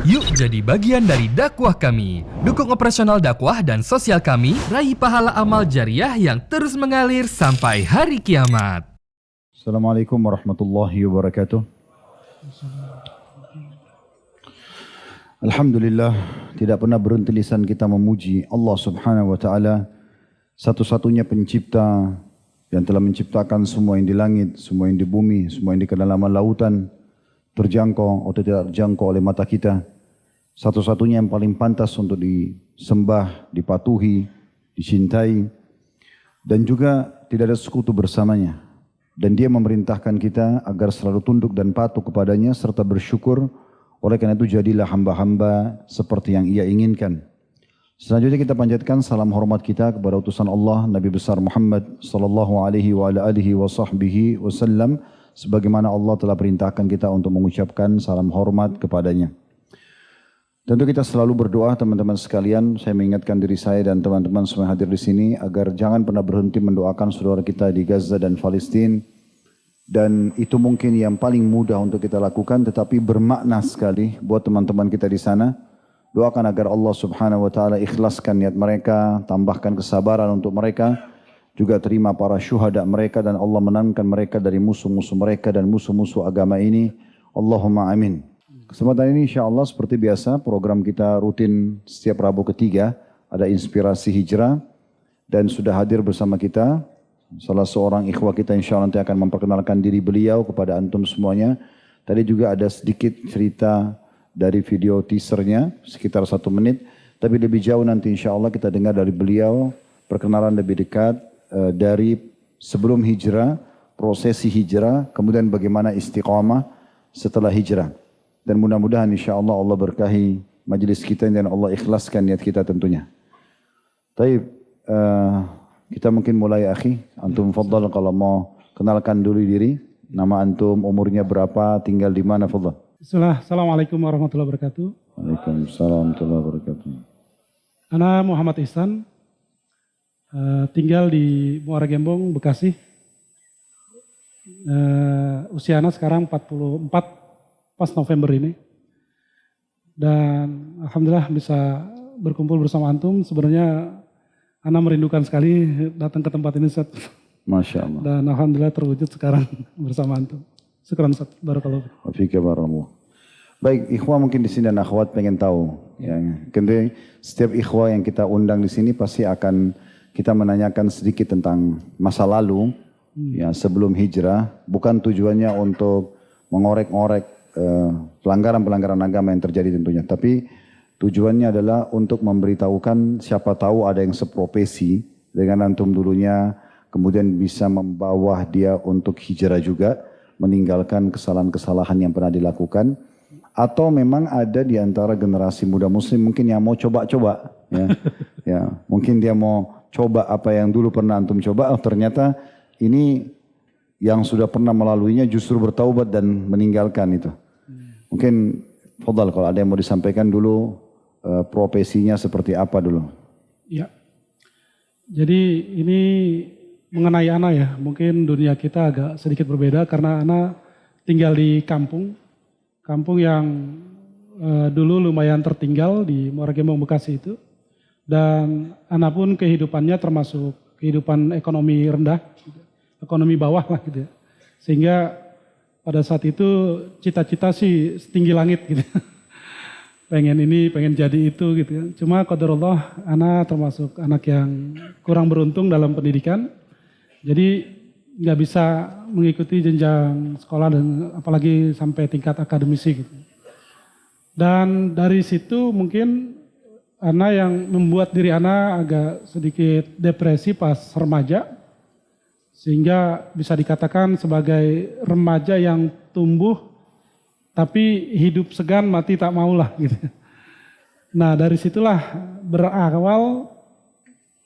Yuk jadi bagian dari dakwah kami. Dukung operasional dakwah dan sosial kami, raih pahala amal jariah yang terus mengalir sampai hari kiamat. Assalamualaikum warahmatullahi wabarakatuh. Alhamdulillah, tidak pernah berhenti lisan kita memuji Allah Subhanahu wa taala, satu-satunya pencipta yang telah menciptakan semua yang di langit, semua yang di bumi, semua yang di kedalaman lautan, terjangkau atau tidak terjangkau oleh mata kita. Satu-satunya yang paling pantas untuk disembah, dipatuhi, dicintai, dan juga tidak ada sekutu bersamanya. Dan dia memerintahkan kita agar selalu tunduk dan patuh kepadanya serta bersyukur. Oleh karena itu jadilah hamba-hamba seperti yang ia inginkan. Selanjutnya kita panjatkan salam hormat kita kepada utusan Allah Nabi besar Muhammad sallallahu alaihi wa ala alihi wa sahbihi wasallam, sebagaimana Allah telah perintahkan kita untuk mengucapkan salam hormat kepadanya. Tentu kita selalu berdoa teman-teman sekalian, saya mengingatkan diri saya dan teman-teman semua yang hadir di sini agar jangan pernah berhenti mendoakan saudara kita di Gaza dan Palestina. Dan itu mungkin yang paling mudah untuk kita lakukan, tetapi bermakna sekali buat teman-teman kita di sana. Doakan agar Allah Subhanahu wa taala ikhlaskan niat mereka, tambahkan kesabaran untuk mereka, juga terima para syuhada mereka dan Allah menangkan mereka dari musuh-musuh mereka dan musuh-musuh agama ini. Allahumma amin. Kesempatan ini insyaAllah seperti biasa program kita rutin setiap Rabu ketiga, ada inspirasi hijrah, dan sudah hadir bersama kita salah seorang ikhwah kita insyaAllah nanti akan memperkenalkan diri beliau kepada antum semuanya. Tadi juga ada sedikit cerita dari video teasernya sekitar 1 menit, tapi lebih jauh nanti insyaAllah kita dengar dari beliau perkenalan lebih dekat dari sebelum hijrah, prosesi hijrah, kemudian bagaimana istiqamah setelah hijrah. Dan mudah-mudahan insyaAllah Allah berkahi majlis kita dan Allah ikhlaskan niat kita tentunya. Taib, kita mungkin mulai akhi. Antum faddal kalau mau kenalkan dulu diri. Nama antum, umurnya berapa, tinggal di mana, faddal. Assalamualaikum warahmatullahi wabarakatuh. Waalaikumsalam warahmatullahi wabarakatuh. Ana Muhammad Ihsan, tinggal di Muara Gembong, Bekasi. Usia ana sekarang 44 pas November ini. Dan alhamdulillah bisa berkumpul bersama antum. Sebenarnya ana merindukan sekali datang ke tempat ini, Ustaz. Masya Allah. Dan alhamdulillah terwujud sekarang bersama antum. Syukran, Ustaz. Barakallahu. Wa fika barakallahu. Baik, ikhwah mungkin di sini dan akhwat pengen tahu. Ya, kemudian setiap ikhwah yang kita undang di sini pasti akan kita menanyakan sedikit tentang masa lalu, ya sebelum hijrah. Bukan tujuannya untuk mengorek-ngorek pelanggaran-pelanggaran agama yang terjadi tentunya. Tapi tujuannya adalah untuk memberitahukan siapa tahu ada yang seprofesi dengan antum dulunya, kemudian bisa membawa dia untuk hijrah juga, meninggalkan kesalahan-kesalahan yang pernah dilakukan. Atau memang ada di antara generasi muda muslim mungkin yang mau coba-coba. Ya, ya, mungkin dia mau coba apa yang dulu pernah antum coba, ternyata ini yang sudah pernah melaluinya justru bertaubat dan meninggalkan itu. Mungkin fadhal kalau ada yang mau disampaikan dulu profesinya seperti apa dulu. Ya. Jadi ini mengenai ana ya, mungkin dunia kita agak sedikit berbeda karena ana tinggal di kampung yang dulu lumayan tertinggal di Muara Gembong Bekasi itu. Dan ana pun kehidupannya termasuk kehidupan ekonomi rendah, ekonomi bawah lah gitu ya. Sehingga pada saat itu cita-cita sih setinggi langit gitu. Pengen ini, pengen jadi itu gitu ya. Cuma qadarullah, anak termasuk anak yang kurang beruntung dalam pendidikan. Jadi nggak bisa mengikuti jenjang sekolah dan apalagi sampai tingkat akademisi gitu. Dan dari situ mungkin anak yang membuat diri anak agak sedikit depresi pas remaja. Sehingga bisa dikatakan sebagai remaja yang tumbuh tapi hidup segan mati tak maulah gitu. Nah dari situlah berawal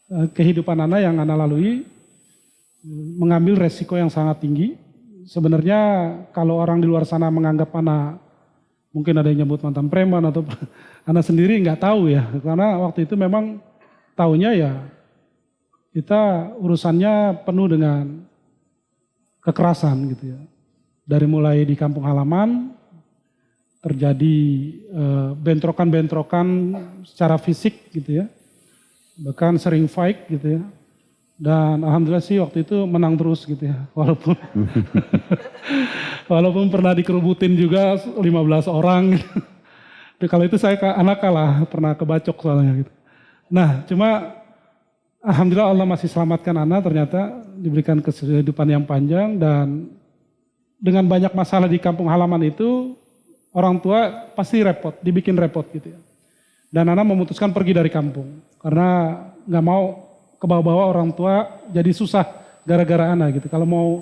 kehidupan anak yang anak lalui, mengambil resiko yang sangat tinggi. Sebenarnya kalau orang di luar sana menganggap anak, mungkin ada yang nyebut mantan preman atau anak sendiri nggak tahu ya. Karena waktu itu memang taunya ya kita urusannya penuh dengan kekerasan gitu ya. Dari mulai di kampung halaman, terjadi bentrokan-bentrokan secara fisik gitu ya. Bahkan sering fight gitu ya. Dan alhamdulillah sih waktu itu menang terus gitu ya. Walaupun walaupun pernah dikerubutin juga 15 orang gitu. Tapi kalau itu saya anak kalah, pernah kebacok soalnya gitu. Nah, cuma alhamdulillah Allah masih selamatkan Ana, ternyata diberikan kehidupan yang panjang, dan dengan banyak masalah di kampung halaman itu orang tua pasti repot, dibikin repot gitu ya. Dan Ana memutuskan pergi dari kampung karena nggak mau kebawa-bawa orang tua jadi susah gara-gara Ana gitu. Kalau mau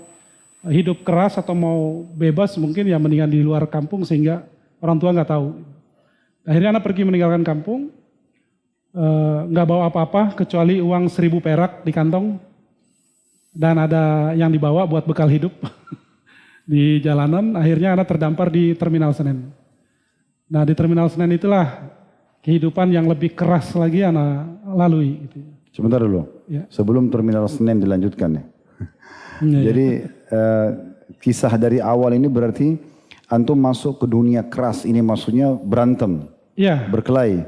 hidup keras atau mau bebas mungkin ya mendingan di luar kampung sehingga orang tua nggak tahu. Akhirnya Ana pergi meninggalkan kampung, nggak bawa apa-apa kecuali uang 1.000 perak di kantong, dan ada yang dibawa buat bekal hidup di jalanan. Akhirnya Ana terdampar di Terminal Senen. Nah di Terminal Senen itulah kehidupan yang lebih keras lagi Ana lalui. Gitu. Sebentar dulu, Ya. sebelum Terminal Senen dilanjutkan ya. Ya. Jadi kisah dari awal ini berarti antum masuk ke dunia keras, ini maksudnya berantem. Ya, Berkelahi,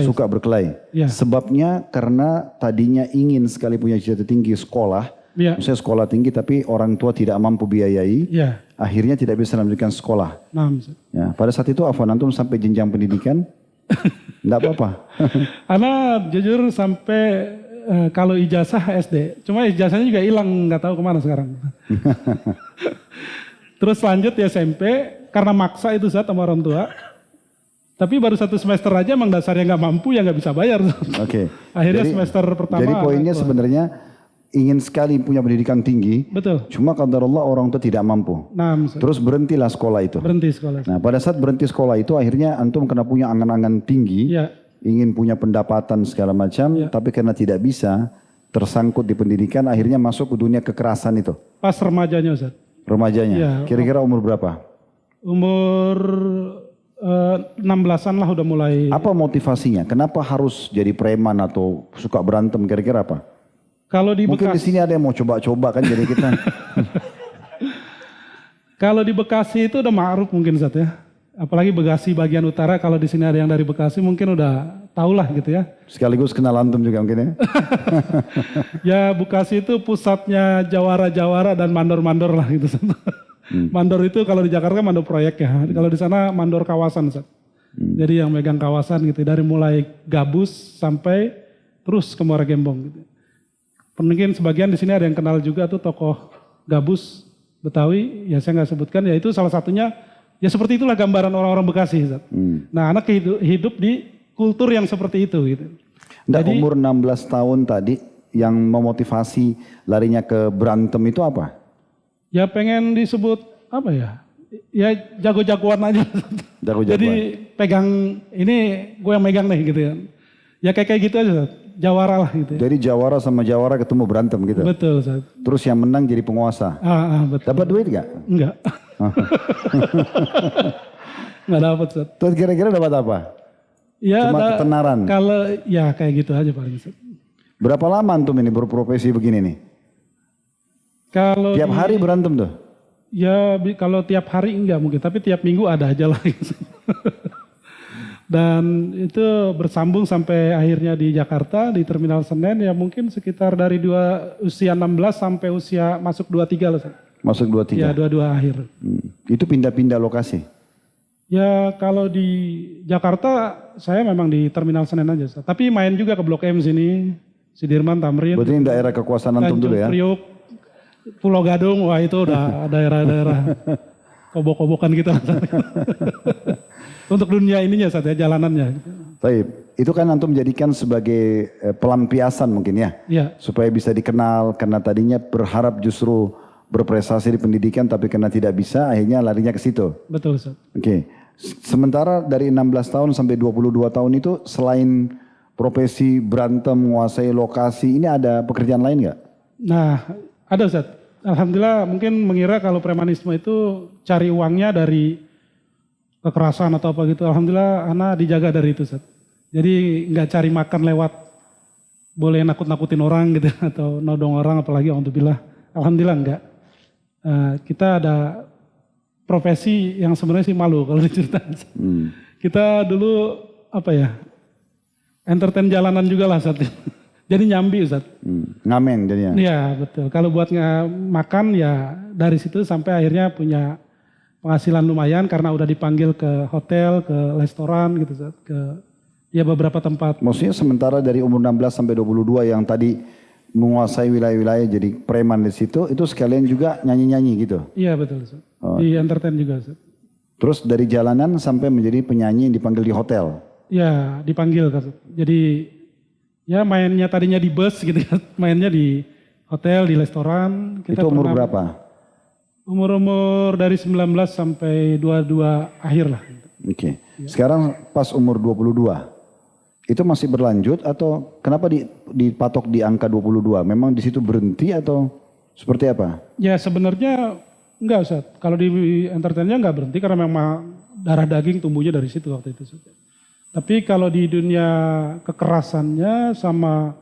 suka berkelahi. Ya. Sebabnya karena tadinya ingin sekali punya cita-cita tinggi sekolah, Ya. misalnya sekolah tinggi tapi orang tua tidak mampu biayai, Ya. akhirnya tidak bisa melanjutkan sekolah. Nah, Ustaz. Ya, pada saat itu Afwan antum sampai jenjang pendidikan, enggak apa-apa. Ana jujur sampai kalau ijazah SD, cuma ijazahnya juga hilang, nggak tahu kemana sekarang. Terus lanjut di SMP, karena maksa itu Ustaz sama orang tua. Tapi baru 1 semester aja emang dasarnya nggak mampu ya nggak bisa bayar. Oke. Akhirnya semester pertama. Jadi poinnya sebenarnya ingin sekali punya pendidikan tinggi, Betul. cuma qadarullah orang tua tidak mampu. Nah, Ustaz. Terus berhentilah sekolah itu. Berhenti sekolah. Nah pada saat berhenti sekolah itu akhirnya antum kena punya angan-angan tinggi, Iya. ingin punya pendapatan segala macam, Ya. tapi karena tidak bisa, tersangkut di pendidikan, akhirnya masuk ke dunia kekerasan itu. Pas remajanya Ustaz. Remajanya, Ya. kira-kira umur berapa? Umur 16-an lah udah mulai. Apa motivasinya? Kenapa harus jadi preman atau suka berantem? Kira-kira apa? Kalau di Mungkin di Bekasi, sini ada yang mau coba-coba kan jadi kita. kalau di Bekasi itu udah ma'ruf mungkin Ustaz ya. Apalagi Bekasi bagian utara, kalau di sini ada yang dari Bekasi mungkin udah tahulah gitu ya. Sekaligus kenal antum juga mungkin ya. Ya Bekasi itu pusatnya jawara-jawara dan mandor-mandor lah gitu. Mandor itu kalau di Jakarta mandor proyek ya. Kalau di sana mandor kawasan Ustaz. Jadi yang megang kawasan gitu dari mulai Gabus sampai terus ke Muara Gembong gitu. Mungkin sebagian di sini ada yang kenal juga tuh tokoh Gabus Betawi, ya saya nggak sebutkan, ya itu salah satunya. Ya seperti itulah gambaran orang-orang Bekasi Ustaz. Nah anak hidup di kultur yang seperti itu gitu. Nggak, umur 16 tahun tadi yang memotivasi larinya ke berantem itu apa? Ya pengen disebut apa ya? Ya jago-jagoan aja. Jago-jagoan. Jadi pegang ini gue yang megang nih gitu ya. Ya kayak gitu aja Ustaz. Jawara lah gitu ya. Jadi jawara sama jawara ketemu berantem gitu. Betul Ustaz. Terus yang menang jadi penguasa. Betul. Dapat duit gak? Enggak. Enggak dapat Ustaz. Terus kira-kira dapat apa? Ya Cuma ketenaran. Kalau ya kayak gitu aja paling Ustaz. Berapa lama antum ini berprofesi begini nih? Kalau Tiap hari berantem tuh? Ya kalau tiap hari enggak mungkin, tapi tiap minggu ada aja lah. Dan itu bersambung sampai akhirnya di Jakarta, di Terminal Senen, ya mungkin sekitar dari usia 16 sampai usia masuk 23 lah. Masuk 23? Ya 22 akhir. Itu pindah-pindah lokasi? Ya kalau di Jakarta saya memang di Terminal Senen aja. Ustaz. Tapi main juga ke Blok M sini, Sudirman, Tamrin. Berarti ini daerah kekuasaan antum dulu ya? Priok, Pulau Gadung, wah itu udah daerah-daerah kobok-kobokan kita. Untuk dunia ininya saja jalanannya. Baik, itu kan antum jadikan sebagai pelampiasan mungkin ya? Iya. Supaya bisa dikenal, karena tadinya berharap justru berprestasi di pendidikan, tapi karena tidak bisa akhirnya larinya ke situ. Betul Ustaz. Oke, sementara dari 16 tahun sampai 22 tahun itu selain profesi berantem, menguasai lokasi, ini ada pekerjaan lain nggak? Nah, ada Ustaz. Alhamdulillah mungkin mengira kalau premanisme itu cari uangnya dari kekerasan atau apa gitu. Alhamdulillah Ana dijaga dari itu Ustaz. Jadi nggak cari makan lewat boleh nakut-nakutin orang gitu atau nodong orang apalagi alhamdulillah. Alhamdulillah enggak. Kita ada profesi yang sebenarnya sih malu kalau diceritain. Kita dulu apa ya, entertain jalanan juga lah Ustaz. Jadi nyambi Ustaz. Ngamen jadinya. Iya betul. Kalau buat makan ya dari situ sampai akhirnya punya penghasilan lumayan karena udah dipanggil ke hotel, ke restoran gitu Ustaz. Ke ya beberapa tempat. Maksudnya sementara dari umur 16 sampai 22 yang tadi menguasai wilayah-wilayah jadi preman di situ, itu sekalian juga nyanyi-nyanyi gitu. Iya betul Ustaz. Di entertain juga Ustaz. Terus dari jalanan sampai menjadi penyanyi yang dipanggil di hotel. Ya dipanggil Ustaz. Jadi ya mainnya tadinya di bus gitu kan, mainnya di hotel, di restoran. Itu umur berapa? Umur dari 19 sampai 22 akhir lah. Oke. Sekarang pas umur 22, itu masih berlanjut atau kenapa dipatok di angka 22? Memang di situ berhenti atau seperti apa? Ya sebenarnya enggak Ustaz. Kalau di entertainnya enggak berhenti karena memang darah daging tumbuhnya dari situ waktu itu Ustaz. Tapi kalau di dunia kekerasannya sama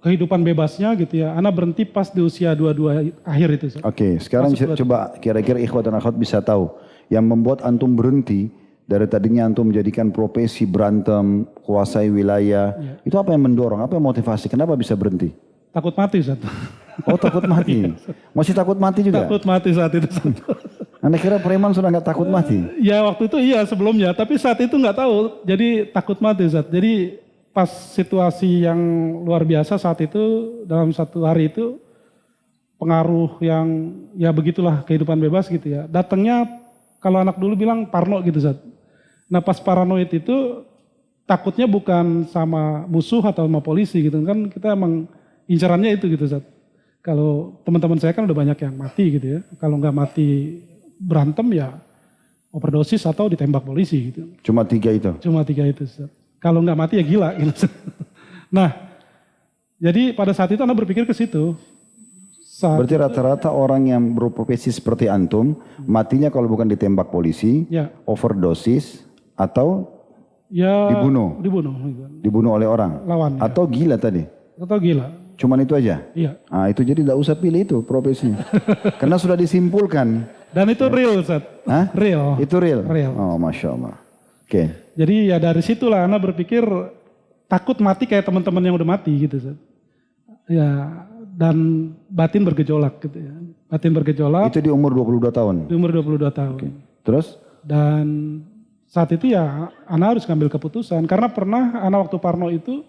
kehidupan bebasnya gitu ya, Ana berhenti pas di usia 22 akhir itu Ustaz. Oke, sekarang coba kira-kira ikhwat dan akhwat bisa tahu yang membuat antum berhenti dari tadinya antum menjadikan profesi berantem, kuasai wilayah, itu apa yang mendorong, apa yang motivasi, kenapa bisa berhenti? Takut mati Ustaz. Oh takut mati, masih takut mati juga? Takut mati saat itu Ustaz. Anda kira preman sudah nggak takut mati? Ya waktu itu iya sebelumnya, tapi saat itu nggak tahu, jadi takut mati Ustaz. Jadi pas situasi yang luar biasa saat itu, dalam satu hari itu, pengaruh yang ya begitulah kehidupan bebas gitu ya. Datangnya kalau anak dulu bilang parno gitu Ustaz. Nah pas paranoid itu takutnya bukan sama musuh atau sama polisi gitu kan, kita emang incarannya itu gitu Ustaz. Kalau teman-teman saya kan udah banyak yang mati gitu ya, kalau nggak mati berantem ya overdosis atau ditembak polisi gitu. Cuma 3 itu? Cuma 3 itu Ustaz. Kalau nggak mati ya gila gitu. Nah jadi pada saat itu Anda berpikir ke situ. Berarti rata-rata orang yang berprofesi seperti antum, matinya kalau bukan ditembak polisi, overdosis, atau dibunuh. Dibunuh oleh orang. Lawan. Atau gila tadi. Atau gila. Cuman itu aja? Iya. Nah itu jadi tidak usah pilih itu profesinya. Karena sudah disimpulkan. Dan itu real Ustaz. Hah? Real. Itu real? Real. Oh Masya Allah. Oke. Jadi ya dari situlah Ana berpikir takut mati kayak teman-teman yang udah mati gitu Ustaz. Ya dan batin bergejolak gitu ya. Batin bergejolak. Itu di umur 22 tahun? Di umur 22 tahun. Okay. Terus? Dan saat itu ya Ana harus ngambil keputusan. Karena pernah Ana waktu parno itu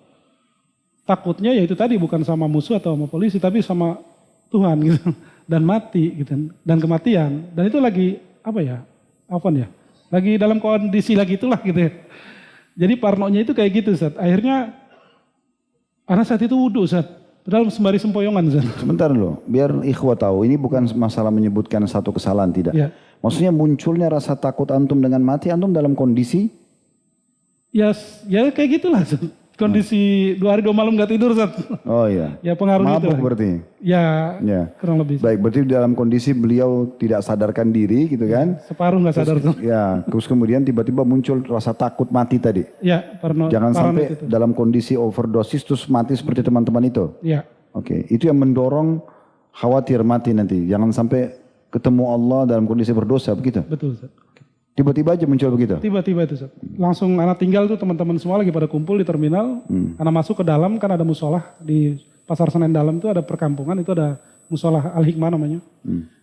takutnya ya itu tadi bukan sama musuh atau sama polisi tapi sama Tuhan gitu. Dan mati gitu. Dan kematian. Dan itu lagi apa ya? Lagi dalam kondisi lagi itulah gitu ya. Jadi parnonya itu kayak gitu Ustaz. Akhirnya Ana saat itu wudhu Ustaz. Padahal sembari sempoyongan Ustaz. Sebentar loh, biar ikhwah tahu. Ini bukan masalah menyebutkan satu kesalahan, tidak. Ya. Maksudnya munculnya rasa takut antum dengan mati, antum dalam kondisi? Ya kayak gitulah Ustaz. Kondisi 2 hari 2 malam gak tidur Ustaz. Oh iya. Ya pengaruh itu. Mabuk berarti? Ya kurang lebih. Baik, berarti dalam kondisi beliau tidak sadarkan diri gitu kan? Separuh gak sadar tuh. Ya, terus kemudian tiba-tiba muncul rasa takut mati tadi. Ya, jangan sampai itu dalam kondisi overdosis terus mati seperti teman-teman itu. Ya. Oke, itu yang mendorong khawatir mati nanti. Jangan sampai ketemu Allah dalam kondisi berdosa begitu. Betul Ustaz. Tiba-tiba aja muncul begitu? Tiba-tiba itu Ustaz. Langsung anak tinggal tuh teman-teman semua lagi pada kumpul di terminal. Anak masuk ke dalam kan ada musolah di Pasar Senen Dalam itu ada perkampungan, itu ada musolah Al-Hikmah namanya.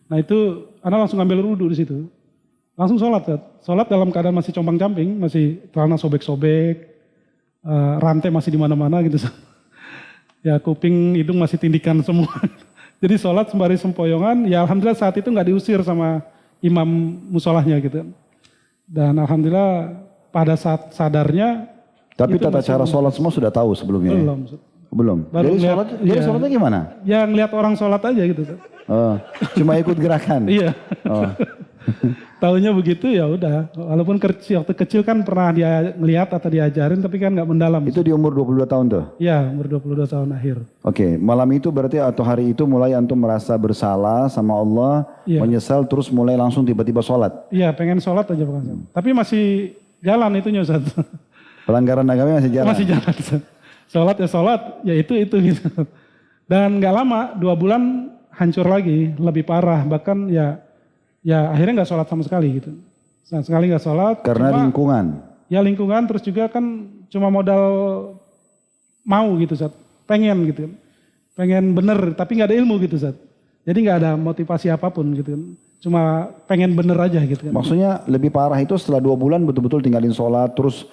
Nah itu anak langsung ambil wudhu di situ. Langsung sholat Ustaz. Sholat dalam keadaan masih compang-camping, masih celana sobek-sobek, rantai masih di mana-mana gitu Ustaz. Ya kuping, hidung masih tindikan semua. Jadi sholat sembari sempoyongan, ya alhamdulillah saat itu nggak diusir sama imam musolahnya gitu. Dan alhamdulillah pada saat sadarnya. Tapi tata cara sholat semua sudah tahu sebelumnya? Belum. Jadi sholatnya gimana? Ya ngeliat orang sholat aja gitu. Oh, cuma ikut gerakan? Iya. Oh. Taunya begitu ya udah. Walaupun waktu kecil kan pernah dia ngeliat atau diajarin tapi kan nggak mendalam. Itu di umur 22 tahun tuh? Iya, umur 22 tahun akhir. Oke, malam itu berarti atau hari itu mulai antum merasa bersalah sama Allah, menyesal terus mulai langsung tiba-tiba sholat? Iya, pengen sholat aja bukan. Tapi masih jalan itunya Ustaz. Pelanggaran agama masih jalan? Masih jalan. Sholat ya sholat, ya itu gitu. Dan nggak lama, 2 bulan hancur lagi, lebih parah. Bahkan ya ya akhirnya nggak sholat sama sekali gitu. Sama sekali nggak sholat. Karena lingkungan. Ya lingkungan, terus juga kan cuma modal mau gitu Ustaz. Pengen gitu. Pengen bener, tapi nggak ada ilmu gitu Ustaz. Jadi nggak ada motivasi apapun gitu kan. Cuma pengen bener aja gitu kan. Maksudnya lebih parah itu setelah 2 bulan betul-betul tinggalin sholat, terus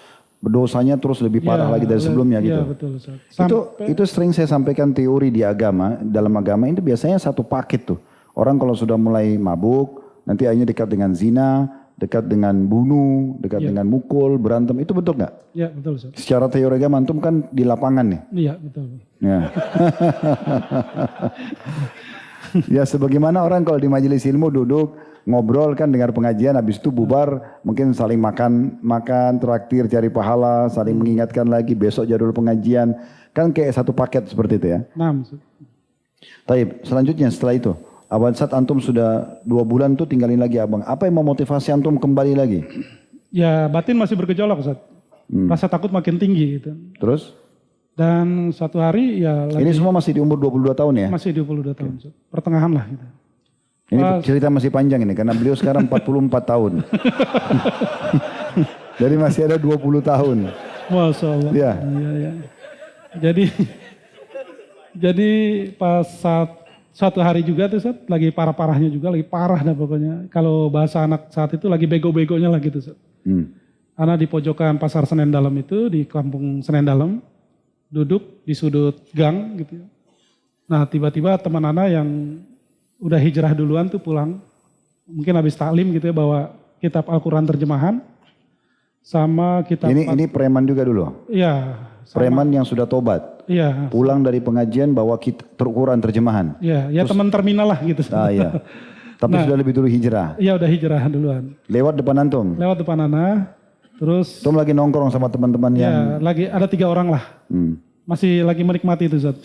dosanya terus lebih parah lagi dari sebelumnya gitu. Iya betul Ustaz. Itu sering saya sampaikan teori di agama, dalam agama itu biasanya satu paket tuh. Orang kalau sudah mulai mabuk, nanti akhirnya dekat dengan zina, dekat dengan bunuh, dekat dengan mukul, berantem, itu betul nggak? Iya betul Ustaz. Secara teori agama antum kan di lapangan nih. Iya betul. Ya. Ya sebagaimana orang kalau di majelis ilmu duduk ngobrol kan dengar pengajian, habis itu bubar mungkin saling makan traktir cari pahala, saling mengingatkan lagi besok jadwal pengajian, kan kayak satu paket seperti itu ya. Nah, Taib, selanjutnya setelah itu abang saat antum sudah 2 bulan tuh tinggalin lagi abang, apa yang memotivasi antum kembali lagi? ya batin masih bergejolak Ustaz. Rasa takut makin tinggi gitu. Terus? Dan suatu hari ya lagi, Ini semua masih di umur 22 tahun ya? masih 22 tahun Ustaz. Pertengahan lah gitu. Ini cerita masih panjang ini karena beliau sekarang 44 tahun. Jadi masih ada 20 tahun. Masya Allah. Ya. Iya. Jadi pas suatu hari juga tuh Ustaz, lagi parah-parahnya juga, lagi parah dah pokoknya. Kalau bahasa anak saat itu lagi bego-begonya lah gitu Ustaz. Anak di pojokan pasar Senen Dalam itu, di kampung Senen Dalam, duduk di sudut gang gitu. Nah tiba-tiba teman anak yang udah hijrah duluan tuh pulang, mungkin habis taklim gitu ya, bawa kitab Al-Quran terjemahan, sama kitab... Ini preman juga dulu? Iya. Preman yang sudah tobat? Iya. Pulang dari pengajian bawa Al-Quran terjemahan? Iya, ya teman terminal lah gitu. Iya. Tapi sudah lebih dulu hijrah? Iya udah hijrah duluan. Lewat depan antum? Lewat depan anak, terus... Antum lagi nongkrong sama teman-teman yang... Ya, lagi ada 3 orang lah. Masih lagi menikmati itu Ustaz.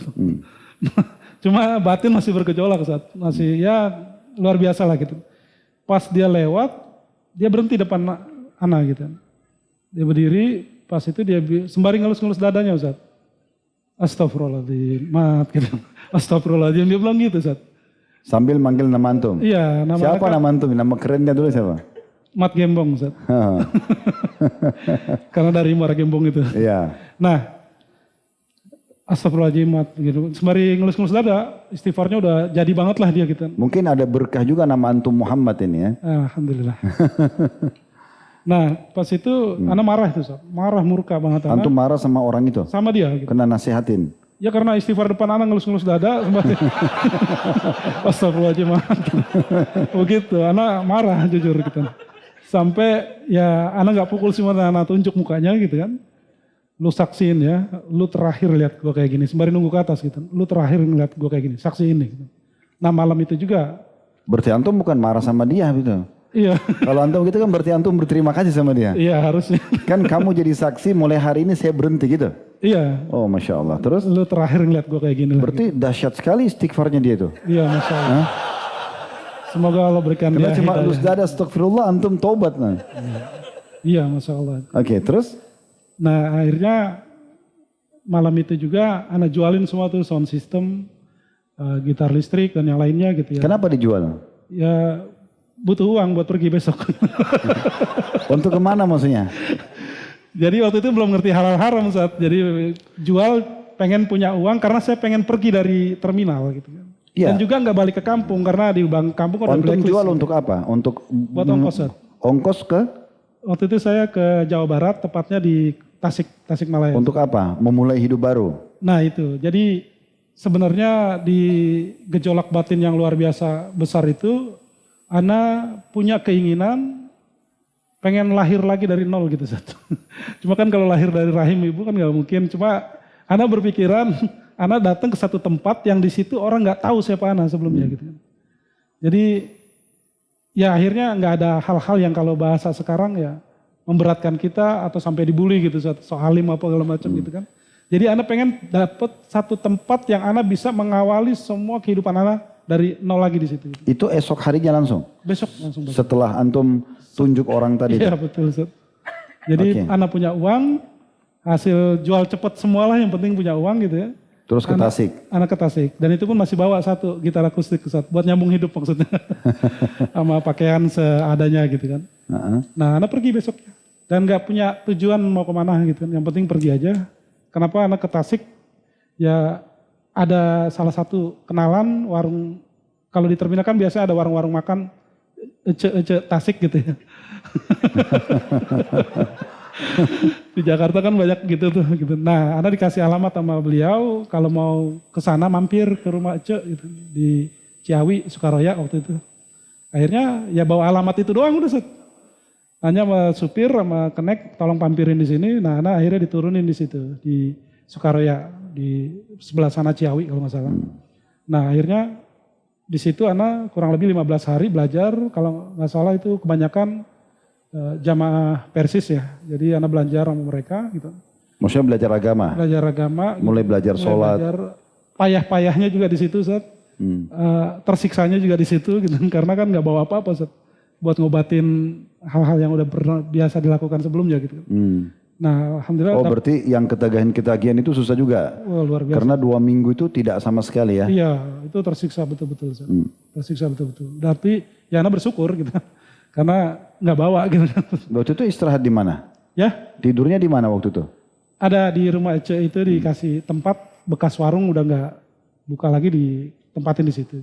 Cuma batin masih bergejolak Ustaz. Masih ya luar biasa lah gitu. Pas dia lewat, dia berhenti depan anak gitu. Dia berdiri, pas itu dia sembari ngelus-ngelus dadanya Ustaz. Astagfirullahaladzim, mat gitu. Astagfirullahaladzim, dia bilang gitu Ustaz. Sambil manggil nama antum? Iya. Siapa nama antum? Nama kerennya dulu siapa? Mat Gembong Ustaz. Karena dari Muara Gembong itu. Iya. Nah, astagfirullahaladzim mat gitu. Sembari ngelus-ngelus dada, istighfarnya udah jadi banget lah dia gitu. Mungkin ada berkah juga nama antum Muhammad ini ya. Alhamdulillah. Nah, pas itu anak marah itu, Ustaz. Marah murka banget anak. Antum marah sama orang itu? Sama dia gitu. Kena nasihatin? Ya karena istighfar depan anak ngelus-ngelus dada. Astagfirullahaladzim mat. Begitu, anak marah jujur gitu. Sampai ya anak gak pukul semua, anak tunjuk mukanya gitu kan. Lu saksiin ya, lu terakhir lihat gua kayak gini, sembari nunggu ke atas gitu. Lu terakhir ngeliat gua kayak gini, saksiin nih. Gitu. Nah malam itu juga. Berarti antum bukan marah sama dia gitu. Iya. Kalau antum gitu kan berarti antum berterima kasih sama dia. Iya harusnya. Kan kamu jadi saksi mulai hari ini saya berhenti gitu. Iya. Oh Masya Allah. Terus? Lu terakhir ngeliat gua kayak gini. Berarti gitu. dahsyat sekali istighfarnya dia itu. Iya Masya Allah. Semoga Allah berikan dia hidayah. Cuma lulus dada astagfirullah antum taubat. Nah. Iya Masya Allah. Oke, terus? Nah akhirnya malam itu juga anak jualin semua tuh sound system, gitar listrik dan yang lainnya gitu ya. Kenapa dijual? Ya butuh uang buat pergi besok. Untuk kemana maksudnya? Jadi waktu itu belum ngerti halal haram saat jadi jual pengen punya uang karena saya pengen pergi dari terminal gitu kan. Ya. Dan juga nggak balik ke kampung karena di kampung kan udah blacklist. Untuk jual untuk apa? Untuk buat ongkos. Ongkos ke? Waktu itu saya ke Jawa Barat, tepatnya di Tasikmalaya. Untuk apa? Memulai hidup baru? Nah itu, jadi sebenarnya di gejolak batin yang luar biasa besar itu, Ana punya keinginan pengen lahir lagi dari nol gitu. Cuma kan kalau lahir dari rahim ibu kan nggak mungkin. Cuma Ana berpikiran, Ana datang ke satu tempat yang di situ orang nggak tahu siapa Ana sebelumnya gitu. Jadi ya akhirnya nggak ada hal-hal yang kalau bahasa sekarang ya memberatkan kita atau sampai dibully gitu, soalim apa segala macam gitu kan. Jadi Ana pengen dapat satu tempat yang Ana bisa mengawali semua kehidupan Ana dari nol lagi di situ. Itu esok harinya langsung? Besok langsung. Setelah antum tunjuk orang tadi? Iya betul Ustaz. Jadi Ana punya uang, hasil jual cepat semualah yang penting punya uang gitu ya. Terus ke Tasik. Anak ke Tasik. Dan itu pun masih bawa satu gitar akustik Ustaz, buat nyambung hidup maksudnya. Sama pakaian seadanya gitu kan. Nah anak pergi besok. Dan gak punya tujuan mau kemana gitu kan. Yang penting pergi aja. Kenapa anak ke Tasik? Ya ada salah satu kenalan warung. Kalau di terminal kan biasa ada warung-warung makan ece Tasik gitu ya. Di Jakarta kan banyak gitu tuh. Gitu. Nah, Ana dikasih alamat sama beliau kalau mau ke sana mampir ke rumah Ece gitu di Ciawi, Sukaroya waktu itu. Akhirnya ya bawa alamat itu doang udah set. Tanya sama supir sama kenek tolong pampirin di sini. Nah, Ana akhirnya diturunin di situ di Sukaroya di sebelah sana Ciawi kalau nggak salah. Nah, akhirnya di situ Ana kurang lebih 15 hari belajar, kalau nggak salah itu kebanyakan jamaah Persis ya. Jadi anak belajar sama mereka gitu. Maksudnya belajar agama? Belajar agama. Mulai belajar sholat. Belajar payah-payahnya juga di situ Ustaz. Tersiksanya juga di situ gitu. Karena kan nggak bawa apa-apa Ustaz. Buat ngobatin hal-hal yang udah biasa dilakukan sebelumnya gitu. Nah alhamdulillah. Oh berarti yang ketagihan itu susah juga? Oh, luar biasa. Karena 2 minggu itu tidak sama sekali ya? Iya itu tersiksa betul-betul Ustaz. Tersiksa betul-betul. Tapi ya anak bersyukur gitu. Karena nggak bawa gitu. Waktu itu istirahat di mana? Ya? Tidurnya di mana waktu itu? Ada di rumah Ece itu dikasih tempat bekas warung udah nggak buka lagi ditempatin di situ.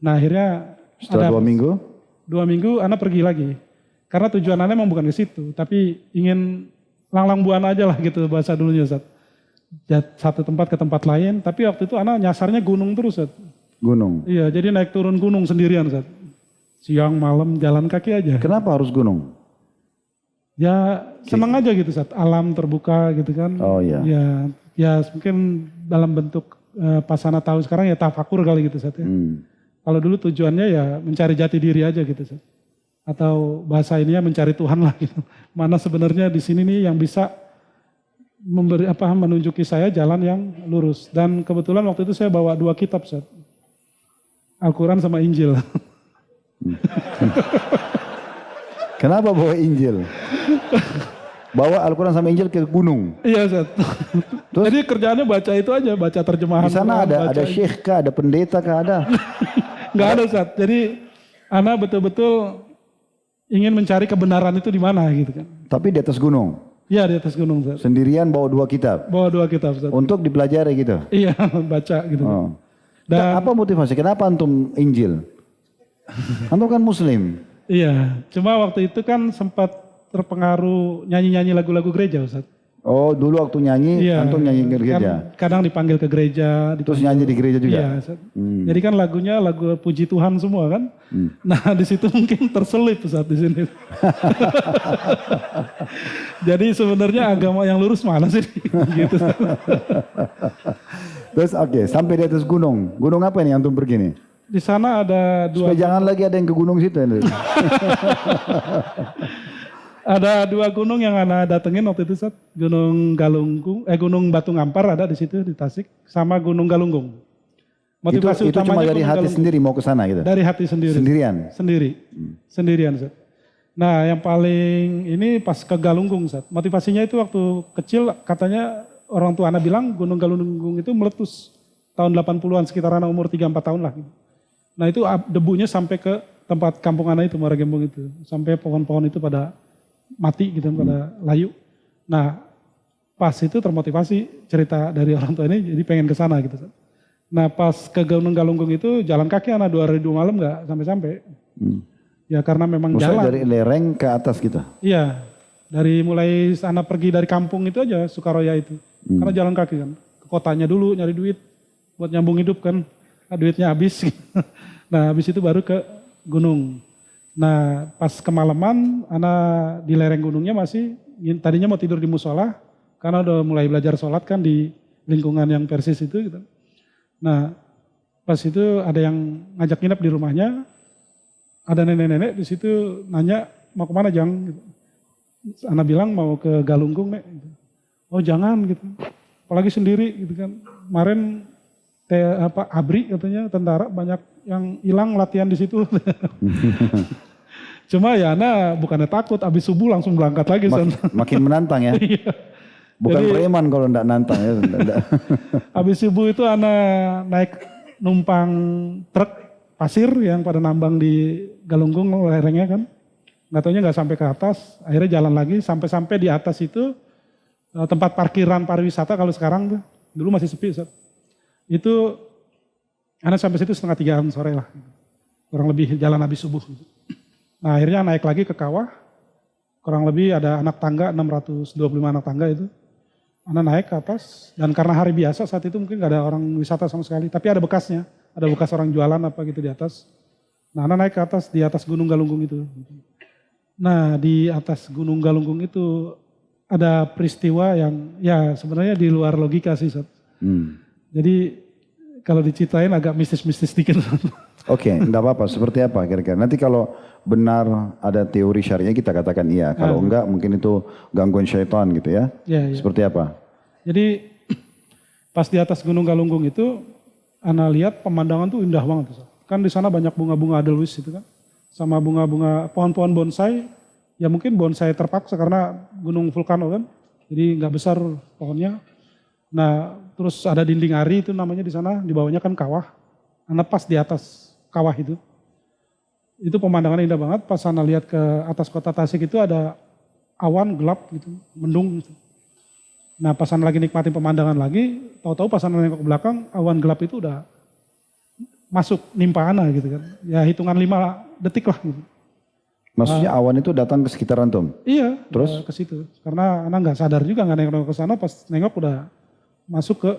Nah akhirnya setelah 2 minggu? 2 minggu Ana pergi lagi. Karena tujuan Ana memang bukan ke situ, tapi ingin langlang buana aja lah gitu bahasa dulunya Ustaz. Satu tempat ke tempat lain, tapi waktu itu Ana nyasarnya gunung terus Ustaz. Gunung? Iya, jadi naik turun gunung sendirian Ustaz. Siang malam jalan kaki aja. Kenapa harus gunung? Ya senang aja gitu Ustaz, alam terbuka gitu kan. Oh iya. Ya mungkin dalam bentuk pas Ana tahu sekarang ya tafakur kali gitu Ustaz ya. Kalau dulu tujuannya ya mencari jati diri aja gitu Ustaz. Atau bahasa ininya mencari Tuhan lah gitu. Mana sebenarnya di sini nih yang bisa menunjuki saya jalan yang lurus. Dan kebetulan waktu itu saya bawa 2 kitab Ustaz. Al-Quran sama Injil. Kenapa bawa Injil? Bawa Al-Quran sama Injil ke gunung? Iya Ustaz. Terus? Jadi kerjaannya baca itu aja, baca terjemahan. Di sana ada syekh kah, ada pendeta kah, ada? Nggak ada Ustaz. Jadi Ana betul-betul ingin mencari kebenaran itu di mana gitu kan. Tapi di atas gunung? Iya di atas gunung Ustaz. Sendirian bawa 2 kitab? Bawa 2 kitab Ustaz. Untuk dipelajari gitu? Iya baca gitu. Oh. Dan apa motivasi? Kenapa antum Injil? Antum kan Muslim. Iya, cuma waktu itu kan sempat terpengaruh nyanyi-nyanyi lagu-lagu gereja Ustaz. Oh dulu waktu nyanyi, iya, antum nyanyi ke gereja? Kan kadang dipanggil ke gereja. Terus nyanyi di gereja juga? Iya Ustaz. Jadi kan lagunya lagu puji Tuhan semua kan. Nah di situ mungkin terselip Ustaz di sini. Jadi sebenarnya agama yang lurus mana sih? Gitu. Terus oke, sampai di atas gunung. Gunung apa ini antum pergi nih? Di sana ada 2. Supaya jangan lagi ada yang ke gunung situ. Ada 2 gunung yang Ana datengin waktu itu Ustaz. Gunung Galunggung, Gunung Batu Ngampar ada di situ di Tasik, sama Gunung Galunggung. Motivasi itu cuma dari hati sendiri mau ke sana gitu? Dari hati sendiri. Sendirian? Sendirian Ustaz. Nah yang paling ini pas ke Galunggung Ustaz. Motivasinya itu waktu kecil katanya orang tua Ana bilang Gunung Galunggung itu meletus tahun 80-an sekitar Ana umur 3-4 tahun lah. Nah itu debunya sampai ke tempat kampung Ana itu, Muara Gembong itu. Sampai pohon-pohon itu pada mati gitu, pada layu. Nah pas itu termotivasi cerita dari orang tua ini jadi pengen ke sana gitu. Nah pas ke Gunung Galunggung itu jalan kaki Ana 2 hari 2 malam gak sampai-sampai. Ya karena memang jalan. Dari lereng ke atas gitu? Iya, dari mulai Ana pergi dari kampung itu aja, Sukaroya itu. Karena jalan kaki kan, ke kotanya dulu nyari duit buat nyambung hidup kan. Duitnya habis. Nah habis itu baru ke gunung. Nah pas kemalaman Ana di lereng gunungnya masih tadinya mau tidur di musola karena udah mulai belajar sholat kan di lingkungan yang Persis itu gitu. Nah pas itu ada yang ngajak nginep di rumahnya, ada nenek-nenek di situ nanya mau kemana Jang? Gitu. Ana bilang mau ke Galunggung Nek. Oh jangan gitu, apalagi sendiri gitu kan. Kemarin ABRI katanya tentara banyak yang hilang latihan di situ. Cuma ya Ana bukannya takut, abis subuh langsung berangkat lagi. Makin menantang ya. Bukan Jadi- preman kalau enggak nantang ya. Enggak. Habis subuh itu anak naik numpang truk pasir yang pada nambang di Galunggung lerengnya kan. Nggak taunya nggak sampai ke atas, akhirnya jalan lagi sampai-sampai di atas itu tempat parkiran pariwisata kalau sekarang tuh. Dulu masih sepi Ustaz. Itu anak sampai situ 2:30 sore lah. Kurang lebih jalan habis subuh. Nah akhirnya naik lagi ke kawah. Kurang lebih ada anak tangga, 625 anak tangga itu. Anak naik ke atas, dan karena hari biasa saat itu mungkin gak ada orang wisata sama sekali. Tapi ada bekasnya, ada bekas orang jualan apa gitu di atas. Nah anak naik ke atas, di atas Gunung Galunggung itu. Nah di atas Gunung Galunggung itu ada peristiwa yang ya sebenarnya di luar logika sih. Jadi kalau diceritain agak mistis-mistis dikit. Oke, enggak apa-apa. Seperti apa kira-kira? Nanti kalau benar ada teori syariah kita katakan iya. Kalau enggak mungkin itu gangguan syaitan gitu ya. Ya, ya. Seperti apa? Jadi pas di atas Gunung Galunggung itu, ana lihat pemandangan tuh indah banget. Ustaz. Kan di sana banyak bunga-bunga edelweiss itu kan, sama bunga-bunga pohon-pohon bonsai. Ya mungkin bonsai terpaksa karena gunung vulkano kan, jadi nggak besar pohonnya. Nah terus ada dinding ari itu namanya di sana, di bawahnya kan kawah. Ana pas di atas kawah itu pemandangan indah banget. Pas ana lihat ke atas kota Tasik itu ada awan gelap gitu, mendung gitu. Nah pas ana lagi nikmatin pemandangan lagi, tahu-tahu pas ana nengok ke belakang, awan gelap itu udah masuk nimpa ana gitu kan. Ya hitungan 5 detik lah gitu. Maksudnya awan itu datang ke sekitar antum? Iya, Terus? ke situ. Karena ana nggak sadar juga, nggak nengok ke sana, pas nengok udah masuk ke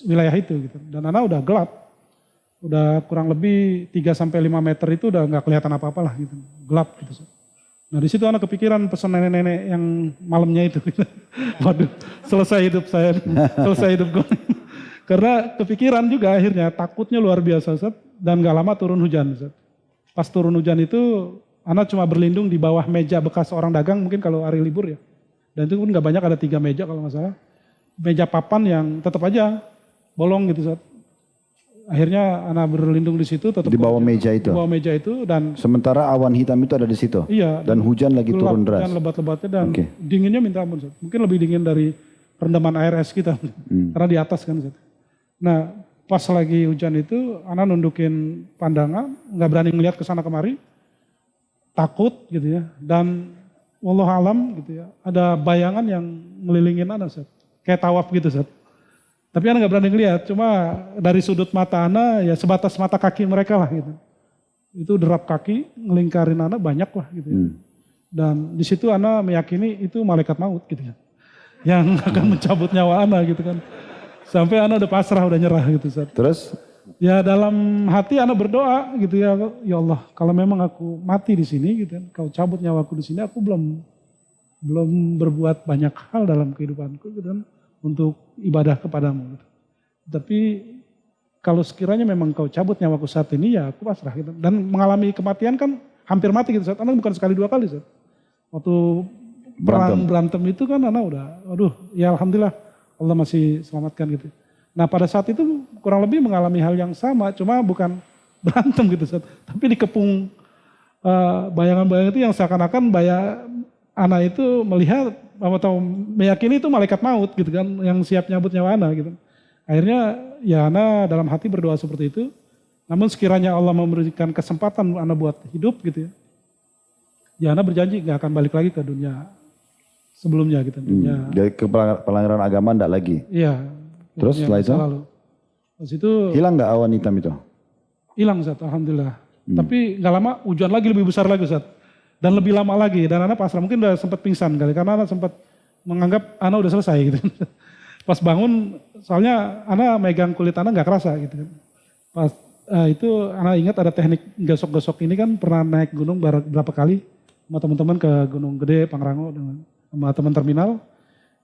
wilayah itu gitu. Dan ana udah gelap. Udah kurang lebih 3-5 meter itu udah nggak kelihatan apa-apa lah gitu. Gelap gitu. Nah di situ ana kepikiran pesan nenek-nenek yang malamnya itu. Waduh, selesai hidup saya. Selesai hidup gue. Karena kepikiran juga akhirnya, takutnya luar biasa Ustaz. Dan gak lama turun hujan Ustaz. Pas turun hujan itu, ana cuma berlindung di bawah meja bekas orang dagang mungkin kalau hari libur ya. Dan itu pun gak banyak, ada 3 meja kalau nggak salah. Meja papan yang tetap aja bolong gitu Ustaz. Akhirnya ana berlindung di situ, tetap Di bawah meja itu? Di bawah meja itu, dan Sementara awan hitam itu ada di situ? iya. Dan hujan lagi gelap, turun deras? hujan lebat-lebatnya dan Oke. dinginnya minta ampun Ustaz. Mungkin lebih dingin dari rendaman air es kita. Karena di atas kan Ustaz. Nah pas lagi hujan itu, ana nundukin pandangan, nggak berani ngelihat ke sana kemari. Takut gitu ya, dan wallahu alam gitu ya, ada bayangan yang ngelilingin ana Ustaz. Kayak tawaf gitu Ustaz. Tapi ana nggak berani ngelihat, cuma dari sudut mata ana ya sebatas mata kaki mereka lah gitu. Itu derap kaki ngelingkarin ana banyak lah gitu ya. Dan di situ ana meyakini itu malaikat maut gitu ya. Yang akan mencabut nyawa ana gitu kan. Sampai ana udah pasrah, udah nyerah gitu Ustaz. Terus? Ya dalam hati ana berdoa gitu ya, ya Allah kalau memang aku mati di sini gitu kan, kau cabut nyawaku di sini, aku belum berbuat banyak hal dalam kehidupanku gitu kan, untuk ibadah kepadamu. Gitu. Tapi kalau sekiranya memang kau cabut nyawaku saat ini ya aku pasrah gitu. Dan mengalami kematian kan hampir mati gitu Ustaz. Ana bukan sekali 2 kali Ustaz. Waktu perang berantem itu kan ana udah, aduh ya alhamdulillah Allah masih selamatkan gitu. Nah pada saat itu kurang lebih mengalami hal yang sama, cuma bukan berantem gitu Ustaz. Tapi dikepung bayangan-bayangan itu yang seakan-akan anak itu melihat atau meyakini itu malaikat maut gitu kan, yang siap nyabut nyawa anak gitu. Akhirnya ya anak dalam hati berdoa seperti itu. Namun sekiranya Allah memberikan kesempatan anak buat hidup gitu ya, ya anak berjanji gak akan balik lagi ke dunia sebelumnya gitu. Dunia, Jadi ke pelanggaran agama enggak lagi? iya. Terus setelah itu? Terus itu Hilang enggak awan hitam itu? hilang Ustaz, alhamdulillah. Tapi gak lama hujan lagi lebih besar lagi Ustaz. Dan lebih lama lagi, dan anak pasrah, mungkin udah sempat pingsan kali, karena anak sempat menganggap anak udah selesai gitu. Pas bangun, soalnya anak megang kulit anak gak kerasa gitu kan. Pas itu anak ingat ada teknik gosok-gosok ini kan, pernah naik gunung berapa kali sama teman-teman ke Gunung Gede, Pangrango, sama teman terminal.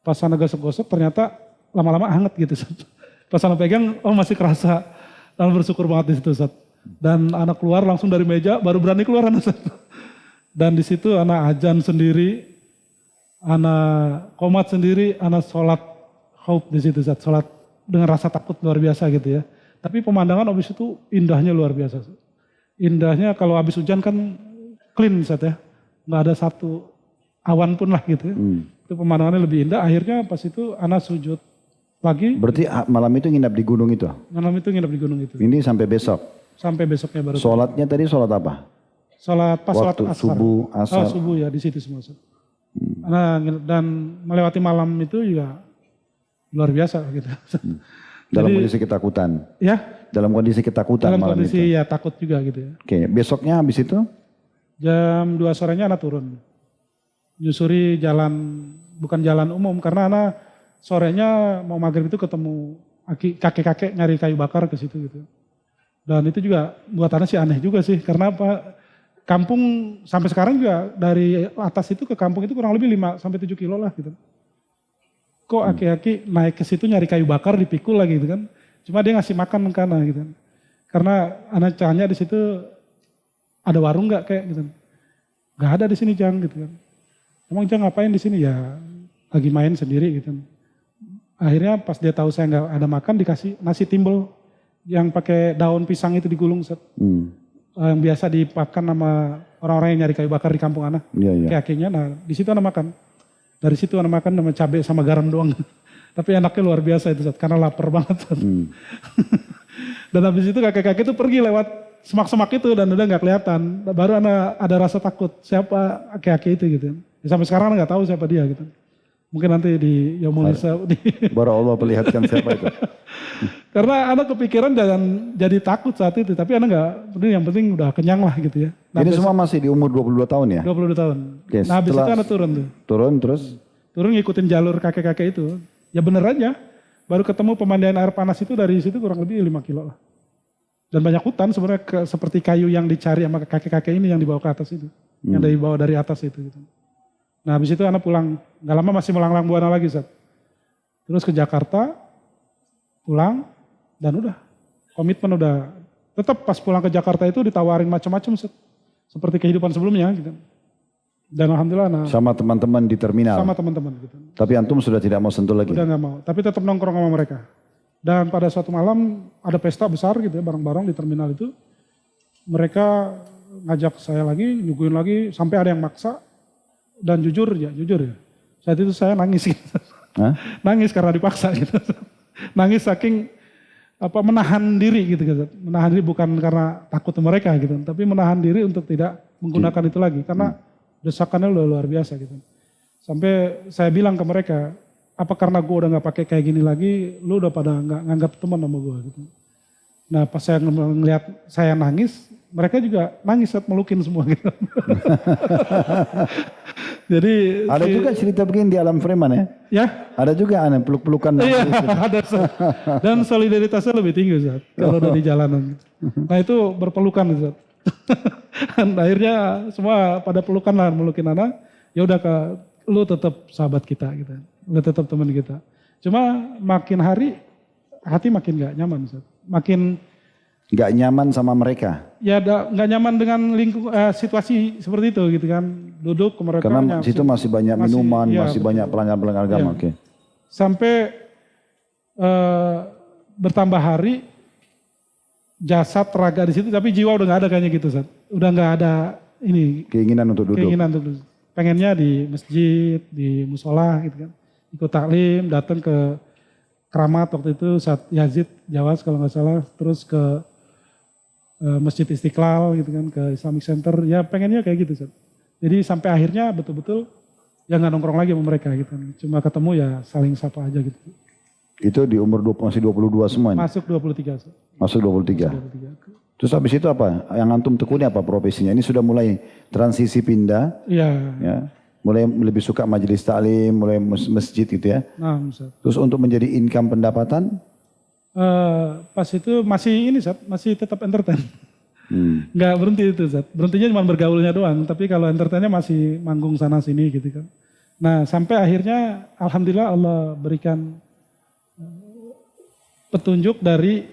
Pas anak gosok-gosok ternyata lama-lama hangat gitu Ustaz. Pas anak pegang, oh masih kerasa. Dan bersyukur banget di situ Ustaz. Dan anak keluar langsung dari meja, baru berani keluar anak Ustaz. Dan di situ anak ajan sendiri, anak qomat sendiri, anak sholat khauf di situ Ustaz. Sholat dengan rasa takut luar biasa gitu ya. Tapi pemandangan habis itu indahnya luar biasa. Indahnya kalau habis hujan kan clean Ustaz ya. Nggak ada satu awan pun lah gitu ya. Itu pemandangannya lebih indah. Akhirnya pas itu Ana sujud lagi. Berarti malam itu nginap di gunung itu? Malam itu nginep di gunung itu. Ini sampai besok? Sampai besoknya baru. Sholatnya tadi sholat apa? Sholat pas sholat Waktu asar. subuh, asar. Oh subuh ya di situ semua. Nah, dan melewati malam itu juga luar biasa gitu. Dalam Jadi, kondisi ketakutan? Ya, Dalam kondisi ketakutan dalam malam kondisi itu? ya takut juga gitu ya. Oke, besoknya habis itu? Jam 2 sorenya Ana turun. Nyusuri jalan, bukan jalan umum karena Ana sorenya mau maghrib itu ketemu kakek-kakek nyari kayu bakar ke situ gitu. Dan itu juga buat Ana sih aneh juga sih karena apa? Kampung sampai sekarang juga dari atas itu ke kampung itu kurang lebih 5 sampai 7 kilo lah gitu. Kok aki-aki naik ke situ nyari kayu bakar dipikul lagi gitu kan. Cuma dia ngasih makan ke Ana gitu. Karena Ana tanya di situ ada warung nggak kayak gitu. Nggak ada di sini Jang gitu kan. Emang Jang ngapain di sini ya lagi main sendiri gitu. Akhirnya pas dia tahu saya nggak ada makan dikasih nasi timbel yang pakai daun pisang itu digulung set. Yang biasa dipakan sama orang-orang yang nyari kayu bakar di kampung Ana. Iya, iya. Kakinya, nah di situ Ana makan. Dari situ Ana makan sama cabai sama garam doang. Tapi enaknya luar biasa itu Zat, karena lapar banget. Dan habis itu kakek-kakek itu pergi lewat semak-semak itu dan udah nggak kelihatan. Baru Ana ada rasa takut siapa kakek-kakek itu gitu. Ya, sampai sekarang Ana nggak tahu siapa dia gitu. Mungkin nanti di Yaumul Hisab. Baru Allah perlihatkan siapa itu. Karena Ana kepikiran dan jadi takut saat itu. Tapi Ana nggak, yang penting udah kenyang lah gitu ya. Nah, Ini semua masih di umur 22 tahun ya? 22 tahun. Oke, Nah habis itu setelah- Ana turun tuh. Turun terus? Turun ngikutin jalur kakek-kakek itu. Ya bener aja. Baru ketemu pemandian air panas itu dari situ kurang lebih 5 kilo lah. Dan banyak hutan sebenarnya seperti kayu yang dicari sama kakek-kakek ini yang dibawa ke atas itu. Yang dibawa dari atas itu gitu. Nah habis itu Ana pulang. Gak lama masih melanglang buana lagi Zat. Terus ke Jakarta. Pulang. Dan udah. Komitmen udah. Tetap pas pulang ke Jakarta itu ditawarin macam-macam Zat. Seperti kehidupan sebelumnya gitu. Dan alhamdulillah nah, Sama teman-teman di terminal? sama teman-teman gitu. Tapi antum sudah tidak mau sentuh lagi? Udah gak mau, tapi tetap nongkrong sama mereka. Dan pada suatu malam ada pesta besar gitu ya, bareng-bareng di terminal itu. Mereka ngajak saya lagi, nyuguhin lagi, sampai ada yang maksa. Dan jujur ya. Saat itu saya nangis gitu. Hah? Nangis karena dipaksa gitu. Nangis saking menahan diri gitu. Menahan diri bukan karena takut mereka gitu, tapi menahan diri untuk tidak menggunakan itu lagi. Karena desakannya udah luar biasa gitu. Sampai saya bilang ke mereka, apa karena gue udah gak pakai kayak gini lagi, lu udah pada gak nganggap teman sama gue gitu. Nah pas saya ngeliat saya nangis, mereka juga nangis saat melukin semua gitu. Jadi Ada juga cerita begini di alam preman ya? ya Ada juga aneh peluk-pelukan. iya, ada Zat. Dan solidaritasnya lebih tinggi Zat, kalau udah di jalanan. Nah itu berpelukan Zat. Dan akhirnya semua pada pelukan lah melukin Ana. Ya udah lu tetap sahabat kita gitu. Lu tetap teman kita. Cuma makin hari hati makin gak nyaman Zat. Makin Gak nyaman sama mereka? ya nggak nyaman dengan situasi seperti itu gitu kan. Duduk ke mereka. Karena situ masih banyak minuman, iya, masih betul. banyak pelanggar-pelanggar agama. Iya. Oke. Sampai bertambah hari jasad raga di situ tapi jiwa udah nggak ada kayaknya gitu Zat. Udah nggak ada ini Keinginan untuk duduk. keinginan untuk duduk. Pengennya di masjid, di musola gitu kan. Ikut taklim, datang ke Keramat waktu itu saat Yazid Jawas kalau nggak salah, terus ke Masjid Istiqlal gitu kan, ke Islamic Center, ya pengennya kayak gitu Zat. Jadi sampai akhirnya betul-betul ya nggak nongkrong lagi sama mereka gitu. Cuma ketemu ya saling sapa aja gitu. Itu di umur masih 22 semua? Masuk 23 Zat. Masuk 23. 23. Terus habis itu apa? Yang antum tekuni apa profesinya? Ini sudah mulai transisi pindah, Iya. ya. Mulai lebih suka majelis taklim, mulai masjid gitu ya. Nah, Zat. Terus untuk menjadi income pendapatan? Pas itu masih ini Zat, masih tetap entertain. Nggak berhenti itu Zat. Berhentinya cuma bergaulnya doang, tapi kalau entertainnya masih manggung sana sini gitu kan. Nah sampai akhirnya alhamdulillah Allah berikan petunjuk dari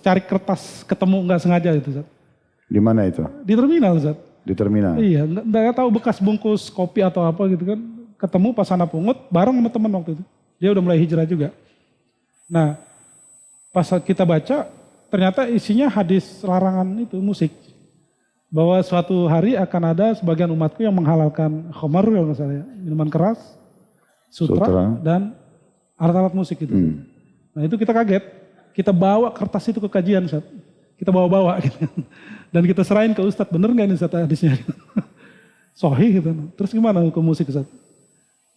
cari kertas ketemu nggak sengaja itu Zat. Di mana itu? Di terminal Zat. Di terminal? Iya, nggak tahu bekas bungkus kopi atau apa gitu kan. Ketemu pas Ana pungut bareng sama teman waktu itu. Dia udah mulai hijrah juga. Nah pas kita baca ternyata isinya hadis larangan itu musik. Bahwa suatu hari akan ada sebagian umatku yang menghalalkan khamar kalau nggak salah ya, minuman keras. sutra. Dan alat-alat musik gitu. Nah itu kita kaget, kita bawa kertas itu ke kajian Ustaz. Kita bawa-bawa gitu. Dan kita serahin ke Ustadz, bener gak ini Ustaz hadisnya? Sahih gitu. Terus gimana hukum musik Ustaz?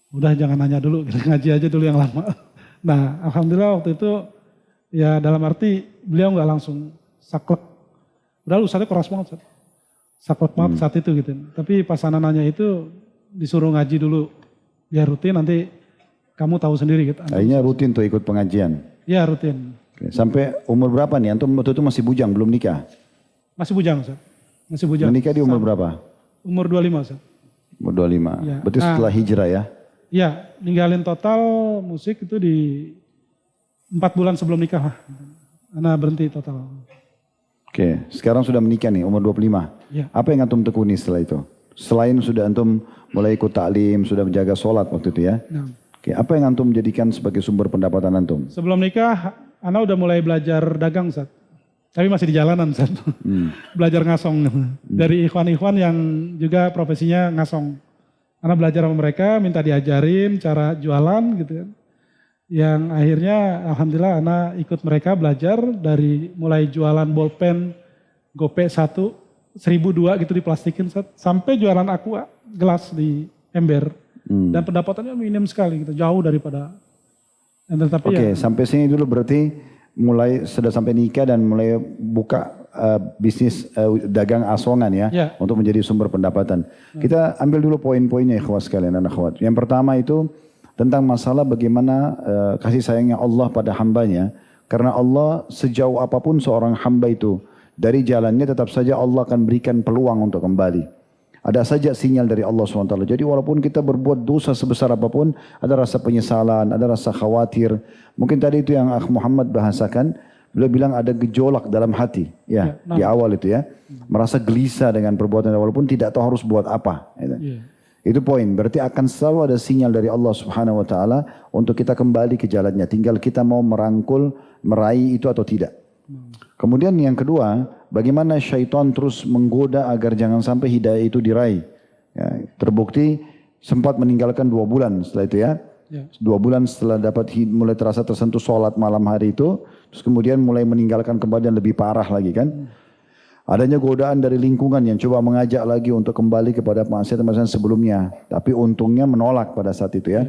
Udah jangan nanya dulu, kita ngaji aja dulu yang lama. Nah alhamdulillah waktu itu ya dalam arti beliau gak langsung saklek. Padahal Ustaznya keras banget Ustaz. Saklek banget saat itu gitu. Tapi pas anak nanya itu disuruh ngaji dulu. Biar rutin nanti kamu tahu sendiri gitu. Akhirnya rutin tuh ikut pengajian? Ya rutin. Oke. Sampai umur berapa nih? Antum waktu itu masih bujang, belum nikah? Masih bujang Ustaz. Masih bujang. Menikah di umur berapa? Umur 25 Ustaz. Umur 25. Ya. Berarti setelah hijrah ya? Ya, ninggalin total musik itu di 4 bulan sebelum nikah. Anak berhenti total. Oke, sekarang sudah menikah nih, umur 25. Ya. Apa yang antum tekuni setelah itu? Selain sudah antum mulai ikut taklim, sudah menjaga sholat waktu itu ya? Nah. Oke, apa yang antum jadikan sebagai sumber pendapatan antum? Sebelum nikah, Ana udah mulai belajar dagang Ustaz. Tapi masih di jalanan Ustaz. Belajar ngasong. Dari ikhwan-ikhwan yang juga profesinya ngasong. Ana belajar sama mereka, minta diajarin cara jualan gitu kan. Yang akhirnya alhamdulillah Ana ikut mereka belajar dari mulai jualan bolpen, gope 1, 1.002 gitu diplastikin Ustaz. Sampai jualan aqua, gelas di ember. Dan pendapatannya minim sekali gitu, jauh daripada. Oke, sampai sini dulu berarti mulai sudah sampai nikah dan mulai buka bisnis dagang asongan ya, untuk menjadi sumber pendapatan. Kita ambil dulu poin-poinnya ikhwas sekalian dan akhwat. Yang pertama itu tentang masalah bagaimana kasih sayangnya Allah pada hambanya. Karena Allah sejauh apapun seorang hamba itu dari jalannya tetap saja Allah akan berikan peluang untuk kembali. Ada saja sinyal dari Allah SWT. Jadi walaupun kita berbuat dosa sebesar apapun, ada rasa penyesalan, ada rasa khawatir. Mungkin tadi itu yang Akh Muhammad bahasakan, beliau bilang ada gejolak dalam hati. Ya, di awal itu ya. Merasa gelisah dengan perbuatan, walaupun tidak tahu harus buat apa. Itu poin, berarti akan selalu ada sinyal dari Allah Subhanahu Wa Taala untuk kita kembali ke jalannya. Tinggal kita mau merangkul, meraih itu atau tidak. Kemudian yang kedua, bagaimana syaitan terus menggoda agar jangan sampai hidayah itu diraih. Ya, terbukti sempat meninggalkan 2 bulan setelah itu ya. 2 bulan setelah dapat mulai terasa tersentuh sholat malam hari itu, terus kemudian mulai meninggalkan kembali dan lebih parah lagi kan. Adanya godaan dari lingkungan yang coba mengajak lagi untuk kembali kepada maksiat-maksiat sebelumnya. Tapi untungnya menolak pada saat itu ya.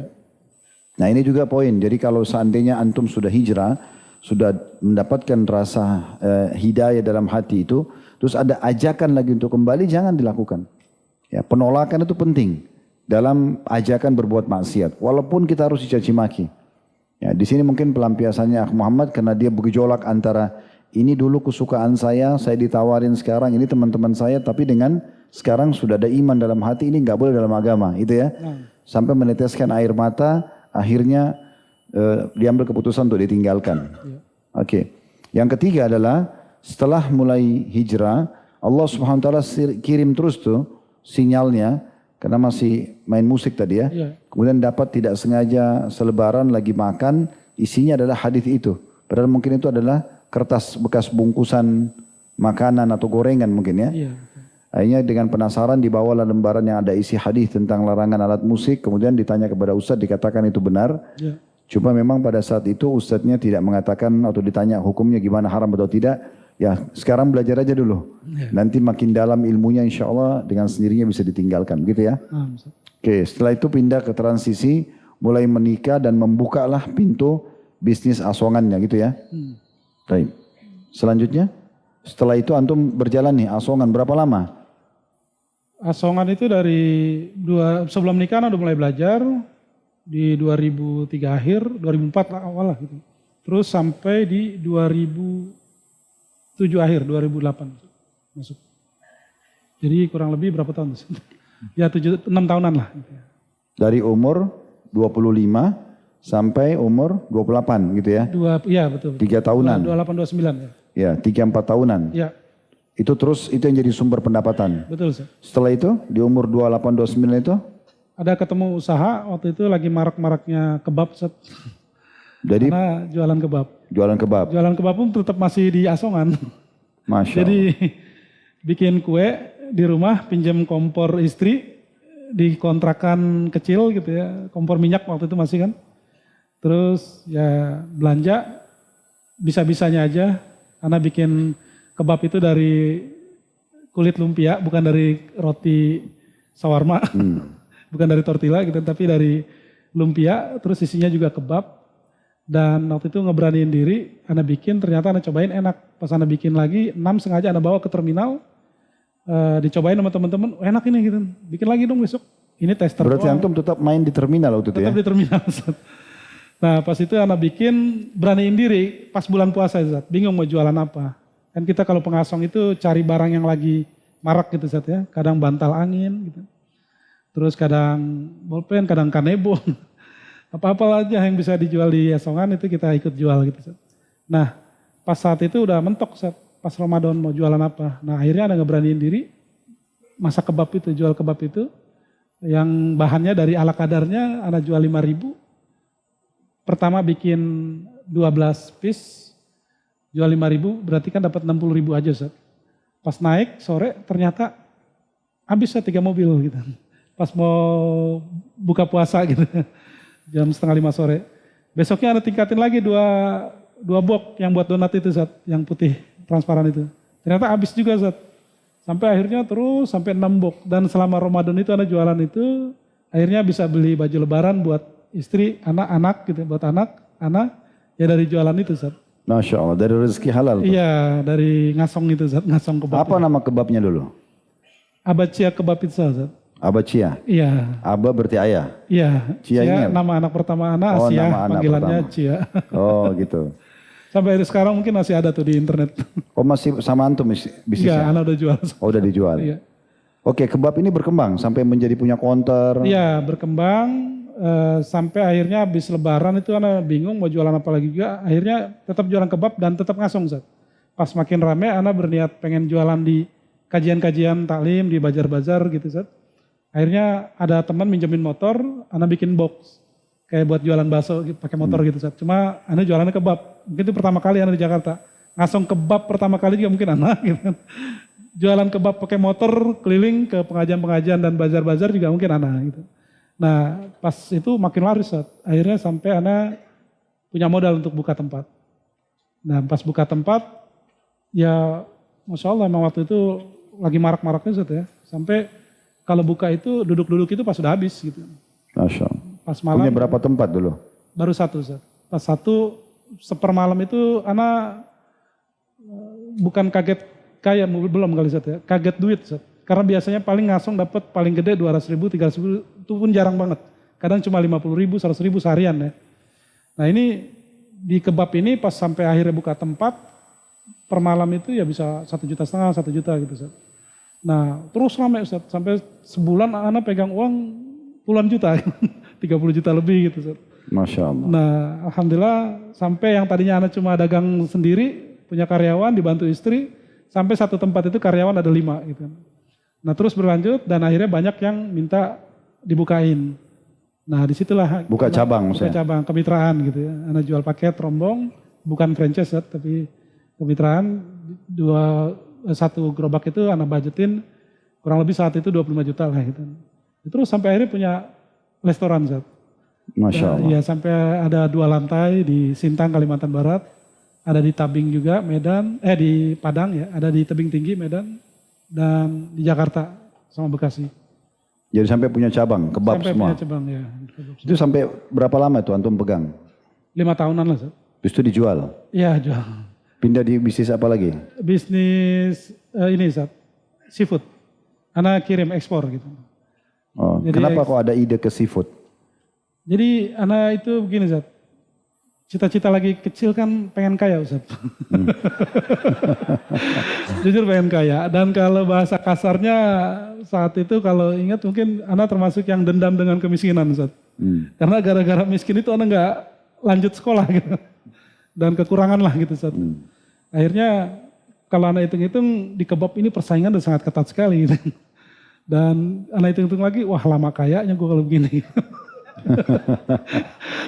Nah ini juga poin, jadi kalau seandainya antum sudah hijrah, sudah mendapatkan rasa hidayah dalam hati itu, terus ada ajakan lagi untuk kembali, jangan dilakukan. Ya, penolakan itu penting dalam ajakan berbuat maksiat, walaupun kita harus dicaci maki. Ya, di sini mungkin pelampiasannya Akh Muhammad karena dia bergejolak antara ini dulu kesukaan saya ditawarin sekarang, ini teman-teman saya, tapi dengan sekarang sudah ada iman dalam hati, ini nggak boleh dalam agama, itu ya. Sampai meneteskan air mata, akhirnya diambil keputusan untuk ditinggalkan. Oke. Yang ketiga adalah setelah mulai hijrah, Allah Subhanahu Wa Taala kirim terus tuh sinyalnya karena masih main musik tadi ya. Kemudian dapat tidak sengaja selebaran lagi makan, isinya adalah hadis itu. Padahal mungkin itu adalah kertas bekas bungkusan makanan atau gorengan mungkin ya. Akhirnya dengan penasaran dibawalah lembaran yang ada isi hadis tentang larangan alat musik. Kemudian ditanya kepada Ustadz, dikatakan itu benar. Cuma memang pada saat itu Ustadznya tidak mengatakan atau ditanya hukumnya gimana, haram atau tidak. Ya sekarang belajar aja dulu. Nanti makin dalam ilmunya insya Allah dengan sendirinya bisa ditinggalkan gitu ya. Oke, setelah itu pindah ke transisi, mulai menikah dan membukalah pintu bisnis asongannya gitu ya. Baik. Selanjutnya, setelah itu antum berjalan nih asongan berapa lama? Asongan itu dari sebelum nikah udah mulai belajar. Di 2003 akhir, 2004 awal lah gitu. Terus sampai di 2007 akhir, 2008 masuk. Jadi kurang lebih berapa tahun? Ya 6 tahunan lah. Dari umur 25 sampai umur 28 gitu ya? Iya betul. 3 tahunan? 28-29 ya. Ya 3-4 tahunan? Ya. Itu terus itu yang jadi sumber pendapatan? Betul Sir. Setelah itu di umur 28-29 itu? Ada ketemu usaha, waktu itu lagi marak-maraknya kebab Set. Jadi, karena jualan kebab. Jualan kebab? Jualan kebab pun tetap masih di asongan. Masya Allah. Jadi bikin kue di rumah, pinjam kompor istri, di kontrakan kecil gitu ya, kompor minyak waktu itu masih kan. Terus ya belanja bisa-bisanya aja. Ana bikin kebab itu dari kulit lumpia, bukan dari roti shawarma, bukan dari tortilla gitu, tapi dari lumpia. Terus isinya juga kebab. Dan waktu itu ngeberaniin diri, Ana bikin, ternyata Ana cobain enak. Pas Ana bikin lagi, 6 sengaja Ana bawa ke terminal, dicobain sama teman-teman, enak ini gitu. Bikin lagi dong besok. Ini tester. Berarti antum tetap main di terminal waktu itu ya? Tetap di terminal. Nah pas itu Ana bikin, beraniin diri pas bulan puasa Zat. Bingung mau jualan apa. Kan kita kalau pengasong itu cari barang yang lagi marak gitu Zat ya. Kadang bantal angin gitu. Terus kadang bolpen, kadang kanebo. Apa-apa aja yang bisa dijual di Asongan itu kita ikut jual gitu Zat. Nah pas saat itu udah mentok Zat. Pas Ramadan mau jualan apa. Nah akhirnya Ana ngeberaniin diri, masak kebab itu, jual kebab itu. Yang bahannya dari ala kadarnya Ana jual 5.000. Pertama bikin 12 piece, jual 5.000 berarti kan dapat 60.000 aja Ustaz. Pas naik sore ternyata habis 3 mobil gitu. Pas mau buka puasa gitu, jam 4:30 sore. Besoknya ada tingkatin lagi dua box yang buat donat itu Ustaz, yang putih transparan itu. Ternyata habis juga Ustaz. Sampai akhirnya terus sampai 6 box. Dan selama Ramadan itu Ana jualan itu, akhirnya bisa beli baju lebaran buat istri, anak-anak gitu, buat anak, ya dari jualan itu Zat. Masya Allah, dari rezeki halal. Iya, dari ngasong itu Zat, ngasong kebab. Apa nama kebabnya dulu? Abacia kebab pizza Zat. Abacia? Iya. Aba berarti ayah? Iya, Cia ini nama anak pertama Ana, oh, Asia, nama anak panggilannya pertama. Cia. Oh gitu. Sampai sekarang mungkin masih ada tuh di internet. Oh masih sama antum bisnisnya? Iya, Ana udah jual. Oh udah dijual? Iya. Oke, kebab ini berkembang sampai menjadi punya counter? Iya, berkembang. Sampai akhirnya habis lebaran itu Ana bingung mau jualan apa lagi juga. Akhirnya tetap jualan kebab dan tetap ngasong Zat. Pas makin rame Ana berniat pengen jualan di kajian-kajian taklim, di bazar-bazar gitu Zat. Akhirnya ada teman minjemin motor, Ana bikin box. Kayak buat jualan bakso pakai motor gitu Zat. Cuma Ana jualannya kebab. Mungkin itu pertama kali Ana di Jakarta. Ngasong kebab pertama kali juga mungkin Ana gitu. Jualan kebab pakai motor keliling ke pengajian-pengajian dan bazar-bazar juga mungkin Ana gitu. Nah pas itu makin laris Zat. Akhirnya sampai Ana punya modal untuk buka tempat. Nah pas buka tempat ya Masya Allah emang waktu itu lagi marak-maraknya Zat ya. Sampai kalau buka itu duduk-duduk itu pas sudah habis gitu. Masya Allah. Pas malam. Punya berapa tempat dulu? Baru 1 Zat. Pas 1 sepermalam itu Ana bukan kaget kaya belum kali Zat ya. Kaget duit Zat. Karena biasanya paling ngasong dapat paling gede 200.000, 300.000 itu pun jarang banget. Kadang cuma 50.000, 100.000 seharian ya. Nah ini di kebab ini pas sampai akhirnya buka tempat per malam itu ya bisa 1,5 juta, 1 juta gitu Zat. Nah terus ramai Zat. Sampai sebulan Ana pegang uang puluhan juta, 30 juta lebih gitu Zat. Masya Allah. Nah alhamdulillah sampai yang tadinya Ana cuma dagang sendiri, punya karyawan dibantu istri, sampai 1 tempat itu karyawan ada 5 gitu. Nah terus berlanjut dan akhirnya banyak yang minta dibukain. Nah disitulah buka cabang buka cabang, kemitraan gitu ya. Ana jual paket rombong, bukan franchise ya, tapi kemitraan. 1 gerobak itu Ana budgetin kurang lebih saat itu 25 juta lah gitu. Terus sampai akhirnya punya restoran Zat. Masya Allah. Ya sampai ada 2 lantai di Sintang, Kalimantan Barat. Ada di Tabing juga, Medan, di Padang ya, ada di Tebing Tinggi, Medan. Dan di Jakarta sama Bekasi. Jadi sampai punya cabang, kebab sampai semua? Sampai punya cabang ya. Itu sampai berapa lama tuh antum pegang? 5 tahunan lah Zat. Terus itu dijual? Iya jual. Pindah di bisnis apa lagi? Bisnis ini Zat, seafood. Ana kirim ekspor gitu. Oh, Jadi kenapa kok ada ide ke seafood? Jadi Ana itu begini Zat. Cita-cita lagi kecil kan pengen kaya Ustaz. Jujur pengen kaya. Dan kalau bahasa kasarnya saat itu kalau ingat mungkin Ana termasuk yang dendam dengan kemiskinan Ustaz. Karena gara-gara miskin itu Ana nggak lanjut sekolah gitu. Dan kekurangan lah gitu Ustaz. Akhirnya kalau Ana hitung-hitung di kebab ini persaingan udah sangat ketat sekali gitu. Dan Ana hitung-hitung lagi, wah lama kayaknya gue kalau begini.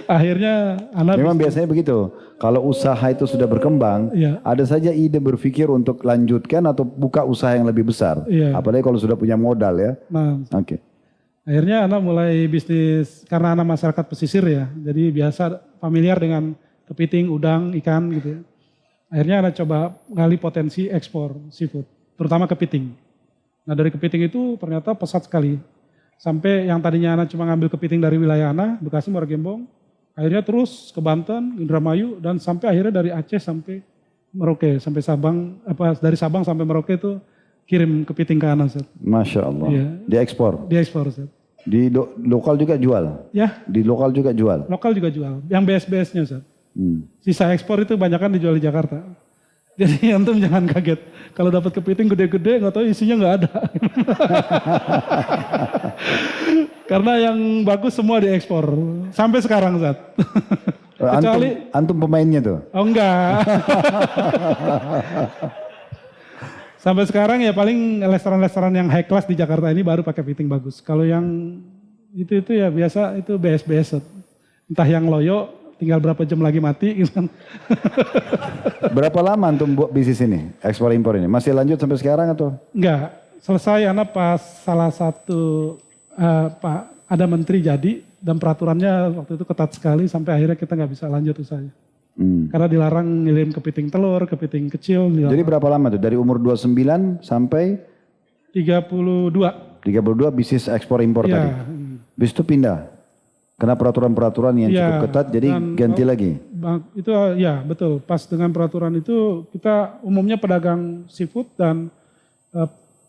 Akhirnya Ana memang biasanya begitu. Kalau usaha itu sudah berkembang, iya. Ada saja ide berpikir untuk lanjutkan atau buka usaha yang lebih besar. Iya. Apalagi kalau sudah punya modal ya. Nah, Oke. Akhirnya anak mulai bisnis karena anak masyarakat pesisir ya. Jadi biasa familiar dengan kepiting, udang, ikan gitu ya. Akhirnya anak coba gali potensi ekspor seafood, terutama kepiting. Nah dari kepiting itu ternyata pesat sekali. Sampai yang tadinya anak cuma ngambil kepiting dari wilayah anak, Bekasi, Muara Gembong. Akhirnya terus ke Banten, Indramayu, dan sampai akhirnya dari Aceh sampai Merauke, sampai Sabang, dari Sabang sampai Merauke itu kirim kepiting ke anak. Ustaz. Masya Allah. Iya. Diekspor. Diekspor. Ustaz. Di lokal juga jual. Ya, Di lokal juga jual. lokal juga jual. Yang BS-BS-nya Ustaz. Sisa ekspor itu banyak kan dijual di Jakarta. Jadi antum jangan kaget. Kalau dapat kepiting gede-gede nggak tahu isinya nggak ada. Karena yang bagus semua diekspor. Sampai sekarang Ustaz. Kecuali Antum pemainnya tuh. oh enggak. Sampai sekarang ya paling restoran-restoran yang high class di Jakarta ini baru pakai kepiting bagus. Kalau yang itu ya biasa itu BS-BS. Entah yang loyo tinggal berapa jam lagi mati gitu kan. Berapa lama antum buat bisnis ini, ekspor impor ini? Masih lanjut sampai sekarang atau? Enggak, selesai anak pas salah satu Pak ada menteri jadi dan peraturannya waktu itu ketat sekali sampai akhirnya kita nggak bisa lanjut usahanya. Karena dilarang ngirim kepiting telur, kepiting kecil. Jadi berapa lama tuh? Dari umur 29 sampai 32. 32 bisnis ekspor impor Ya, tadi. Bis itu pindah. Karena peraturan-peraturan yang ya, cukup ketat jadi ganti lagi. Itu ya betul. Pas dengan peraturan itu kita umumnya pedagang seafood dan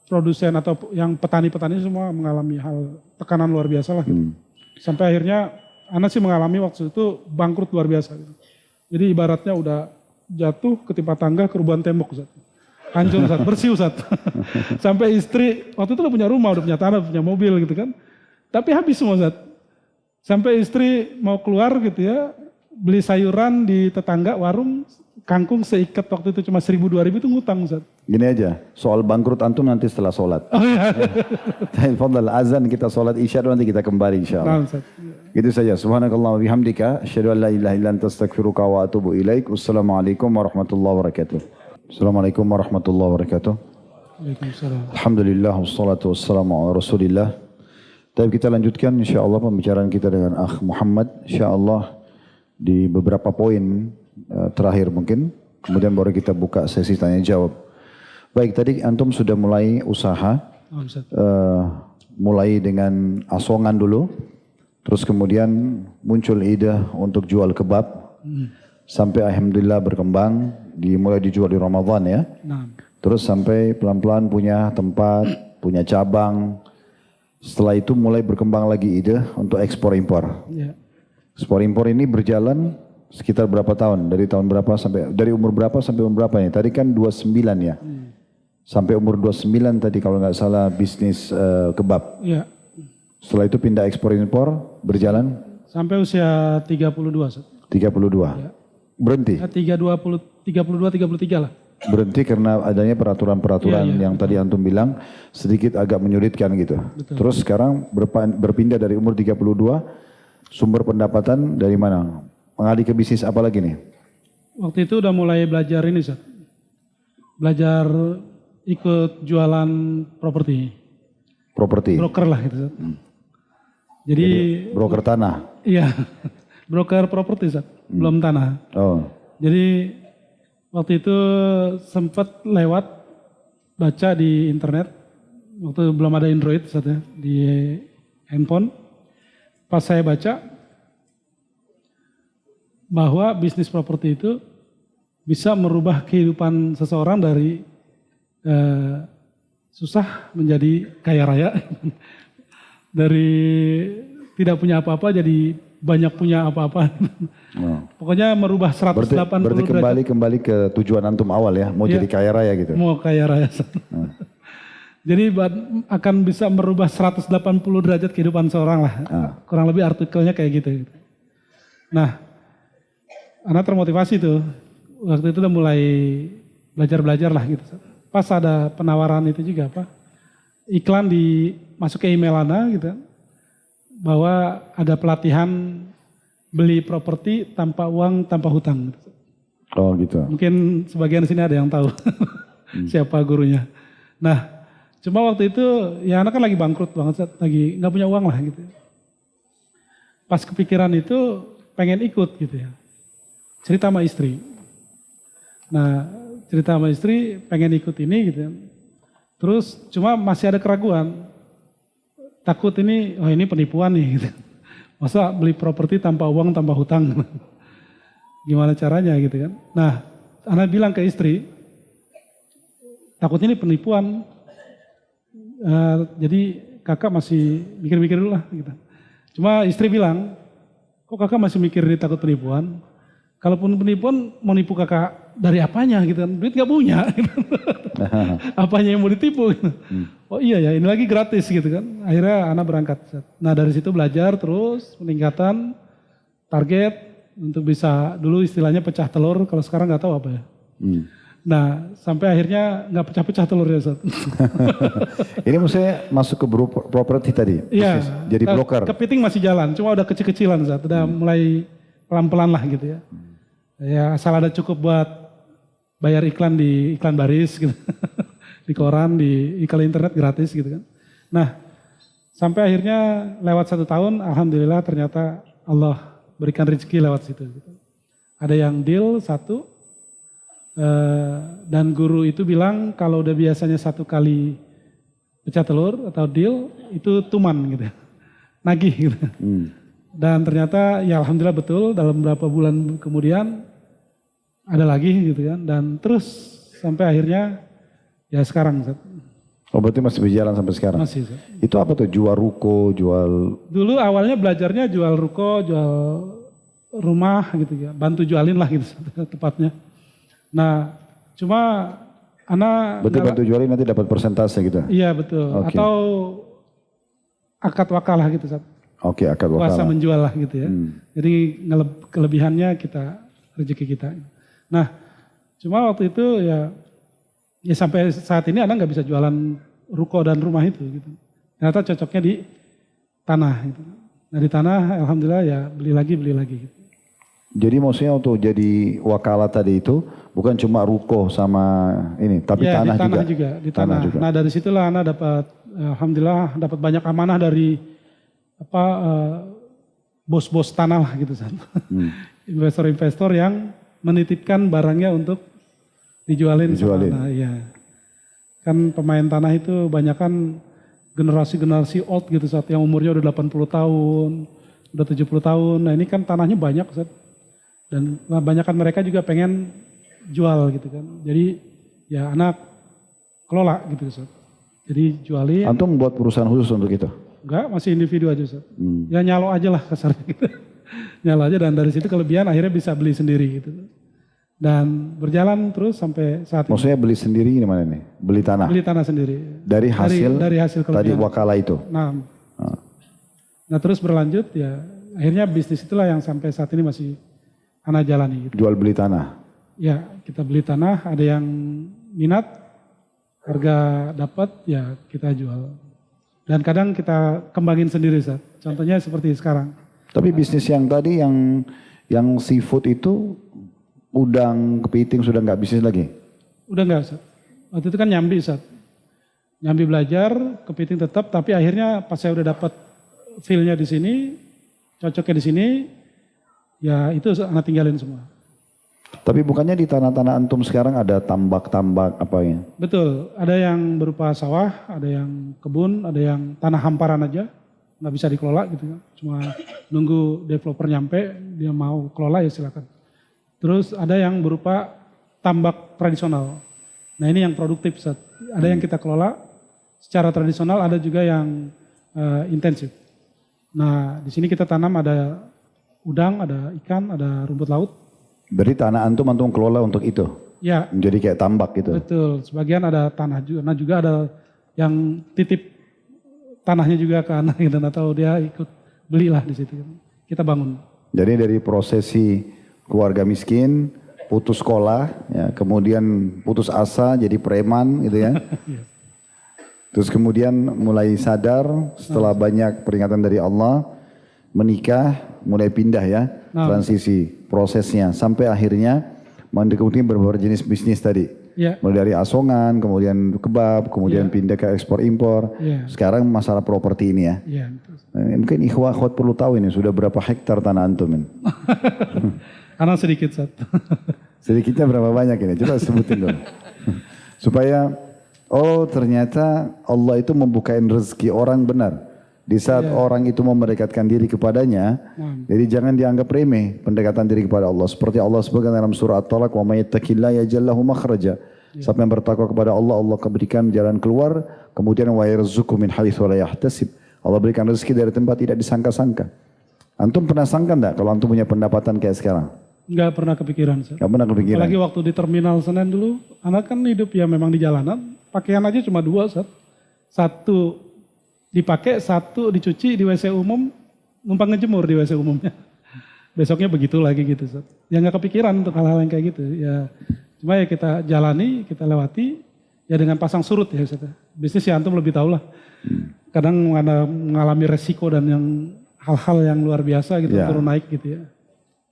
produsen atau yang petani-petani semua mengalami hal tekanan luar biasa lah. Gitu. Sampai akhirnya anak sih mengalami waktu itu bangkrut luar biasa. Gitu. Jadi ibaratnya udah jatuh ketimpa tangga kerubuhan tembok Ustaz. Hancur Ustaz, bersih Ustaz. Sampai istri waktu itu udah punya rumah, udah punya tanah, punya mobil gitu kan. Tapi habis semua Ustaz. Sampai istri mau keluar gitu ya, beli sayuran di tetangga warung, kangkung seikat waktu itu cuma 1.000-2.000 itu ngutang Ustaz. Gini aja, soal bangkrut antum nanti setelah sholat. Oh iya. Fadal azan kita sholat isya nanti kita kembali insyaAllah. Nah, Ustaz. Gitu saja. Subhanakallah wa bihamdika. Asyhadu an la ilaha illa anta astaghfiruka wa atubu ilaik. Wassalamualaikum warahmatullahi wabarakatuh. Assalamualaikum warahmatullahi wabarakatuh. Waalaikumsalam. Alhamdulillah wassalatu wassalamu ala Rasulillah. Tapi kita lanjutkan insyaAllah pembicaraan kita dengan Akh Muhammad. InsyaAllah di beberapa poin terakhir mungkin. Kemudian baru kita buka sesi tanya jawab. Baik, tadi antum sudah mulai usaha. Mulai dengan asongan dulu. Terus kemudian muncul ide untuk jual kebab. Sampai alhamdulillah berkembang. Mulai dijual di Ramadan ya. Nah. Terus sampai pelan-pelan punya tempat, punya cabang. Setelah itu mulai berkembang lagi ide untuk ekspor impor. Ya. Ekspor impor ini berjalan sekitar berapa tahun? Dari tahun berapa sampai dari umur berapa sampai umur berapa nih? Tadi kan 29 ya. Sampai umur 29 tadi kalau nggak salah bisnis kebab. Ya. Setelah itu pindah ekspor impor berjalan Sampai usia 32. 32. Ya. Berhenti. 33 lah. Berhenti karena adanya peraturan-peraturan yang tadi antum bilang sedikit agak menyulitkan gitu. Betul. Terus sekarang berpindah dari umur 32, sumber pendapatan dari mana? Mengalih ke bisnis apa lagi nih? Waktu itu udah mulai belajar ini Ustaz. Belajar ikut jualan properti. Properti. Broker lah gitu Ustaz. Jadi broker tanah. iya. Broker properti Ustaz, belum tanah. Oh. Jadi waktu itu sempat lewat baca di internet, waktu belum ada Android Ustaz ya, di handphone. Pas saya baca bahwa bisnis properti itu bisa merubah kehidupan seseorang dari susah menjadi kaya raya, dari tidak punya apa-apa jadi banyak punya apa-apa. Oh. Pokoknya merubah 180 Berarti derajat. kembali ke tujuan antum awal ya, mau jadi kaya raya gitu. Mau kaya raya. Jadi akan bisa merubah 180 derajat kehidupan seorang lah. Kurang lebih artikelnya kayak gitu. Nah, anak termotivasi tuh. Waktu itu udah mulai belajar lah gitu. Pas ada penawaran itu juga apa? Iklan masuk ke email Ana gitu. Bahwa ada pelatihan beli properti tanpa uang, tanpa hutang. Oh gitu. Mungkin sebagian di sini ada yang tahu siapa gurunya. Nah, Cuma waktu itu ya anak kan lagi bangkrut banget, Ustaz. Lagi nggak punya uang lah gitu. Pas kepikiran itu pengen ikut gitu ya. Cerita sama istri. Nah cerita sama istri pengen ikut ini gitu ya. Terus cuma masih ada keraguan. Takut ini, oh ini penipuan nih gitu. Masa beli properti tanpa uang, tanpa hutang. Gimana caranya gitu kan. Nah anak bilang ke istri, takut ini penipuan. Jadi kakak masih mikir-mikir dulu lah gitu. Cuma istri bilang, kok kakak masih mikir ini takut penipuan? Kalaupun penipuan mau nipu kakak dari apanya gitu kan, duit gak punya. Gitu. Apanya yang mau ditipu? Gitu. Oh iya ya, ini lagi gratis gitu kan. Akhirnya anak berangkat. Nah dari situ belajar terus peningkatan target untuk bisa dulu istilahnya pecah telur. Kalau sekarang nggak tahu apa ya. Nah sampai akhirnya nggak pecah-pecah telurnya Ustaz. Ini maksudnya masuk ke properti tadi? Iya. Jadi broker? Kepiting masih jalan, cuma udah kecil-kecilan Ustaz. Udah mulai pelan-pelan lah gitu ya. Ya asal ada cukup buat bayar iklan di iklan baris gitu. Di koran, di iklan internet gratis gitu kan. Nah sampai akhirnya lewat 1 tahun, alhamdulillah ternyata Allah berikan rezeki lewat situ. Gitu. Ada yang deal 1, dan guru itu bilang kalau udah biasanya 1 kali pecah telur atau deal itu tuman gitu, nagih gitu. Dan ternyata ya alhamdulillah betul dalam beberapa bulan kemudian ada lagi gitu kan. Dan terus sampai akhirnya ya sekarang Ustaz. Oh berarti masih berjalan sampai sekarang? Masih Ustaz. Itu apa tuh? Jual ruko, jual... Dulu awalnya belajarnya jual ruko, jual rumah gitu ya. Bantu jualin lah gitu tepatnya. Nah cuma anak... Berarti bantu jualin nanti dapat persentase gitu? Iya betul. Okay. Atau akad wakalah gitu Ustaz. Oke, akad wakalah. Kuasa menjual lah gitu ya. Jadi kelebihannya kita, rezeki kita. Nah cuma waktu itu ya sampai saat ini anak nggak bisa jualan ruko dan rumah itu gitu. Ternyata cocoknya di tanah gitu. Nah di tanah alhamdulillah ya beli lagi gitu. Jadi maksudnya untuk jadi wakalah tadi itu bukan cuma ruko sama ini, tapi ya, tanah, di tanah juga. Di tanah juga. Nah dari situlah anak dapat alhamdulillah dapat banyak amanah dari bos-bos tanah lah gitu. Investor-investor yang menitipkan barangnya untuk dijualin. Nah, iya. Kan pemain tanah itu banyak kan generasi-generasi old gitu saat yang umurnya udah 80 tahun, udah 70 tahun. Nah ini kan tanahnya banyak Ustaz. Dan banyak kan mereka juga pengen jual gitu kan. Jadi ya anak kelola gitu Ustaz. Jadi jualin. Antum membuat perusahaan khusus untuk itu? Enggak, masih individu aja Ustaz. Ya nyalo aja lah kasarnya gitu. Nyalo aja dan dari situ kelebihan akhirnya bisa beli sendiri gitu. Dan berjalan terus sampai saat ini. Maksudnya beli sendiri gimana nih? Beli tanah? Beli tanah sendiri. Dari hasil tadi wakalah itu? Nah terus berlanjut ya akhirnya bisnis itulah yang sampai saat ini masih anak jalani. Gitu. Jual beli tanah? Ya kita beli tanah, ada yang minat, harga dapat ya kita jual. Dan kadang kita kembangin sendiri Ustaz. Contohnya seperti sekarang. Tapi bisnis yang tadi yang seafood itu udang, kepiting sudah nggak bisnis lagi? Udah nggak Ustaz. Waktu itu kan nyambi Ustaz. Nyambi belajar, kepiting tetap, tapi akhirnya pas saya udah dapat feel-nya di sini, cocoknya di sini, ya itu anak tinggalin semua. Tapi bukannya di tanah-tanah antum sekarang ada tambak-tambak apa ya? Betul, ada yang berupa sawah, ada yang kebun, ada yang tanah hamparan aja, nggak bisa dikelola gitu kan. Cuma nunggu developer nyampe, dia mau kelola ya silakan. Terus ada yang berupa tambak tradisional. Nah ini yang produktif Ustaz. Ada yang kita kelola secara tradisional, ada juga yang intensif. Nah di sini kita tanam ada udang, ada ikan, ada rumput laut. Berarti tanah antum kelola untuk itu? Ya. Menjadi kayak tambak gitu? Betul, sebagian ada tanah juga. Nah juga ada yang titip tanahnya juga ke anak gitu, atau dia ikut belilah di situ. Kita bangun. Jadi dari prosesi keluarga miskin, putus sekolah, ya, kemudian putus asa jadi preman gitu ya. Terus kemudian mulai sadar setelah banyak peringatan dari Allah, menikah, mulai pindah ya, transisi prosesnya. Sampai akhirnya mendekati beberapa jenis bisnis tadi. Iya. Mulai dari asongan, kemudian kebab, kemudian pindah ke ekspor impor. Iya. Sekarang masalah properti ini ya. Iya. Mungkin ikhwah-ikhwat perlu tahu ini sudah berapa hektar tanah antum ini. Anak sedikit Ustaz. Sedikitnya berapa banyak ini? Coba sebutin dulu. Supaya, oh ternyata Allah itu membukain rezeki orang benar. Di saat orang itu mau mendekatkan diri kepadanya, jadi jangan dianggap remeh pendekatan diri kepada Allah. Seperti Allah sebutkan dalam surah At-Talaq, wa may yattaqillaha yaj'al lahu makhraja. Siapa yang bertakwa kepada Allah, Allah akan berikan jalan keluar. Kemudian wa yarzuqhu min haitsu la yahtasib. Allah berikan rezeki dari tempat tidak disangka-sangka. Antum pernah sangka enggak kalau antum punya pendapatan kayak sekarang? Enggak pernah kepikiran. Ustaz. Enggak pernah kepikiran. Apalagi waktu di terminal Senen dulu, anak kan hidup ya memang di jalanan, pakaian aja cuma 2 Ustaz. 1 dipakai, 1 dicuci di WC umum, numpang ngejemur di WC umumnya. Besoknya begitu lagi gitu Ustaz. Ya nggak kepikiran untuk hal-hal yang kayak gitu. Ya cuma ya kita jalani, kita lewati ya dengan pasang surut ya Ustaz. Bisnis ya antum lebih tahu lah. Kadang ada mengalami resiko dan yang hal-hal yang luar biasa gitu, turun naik gitu ya.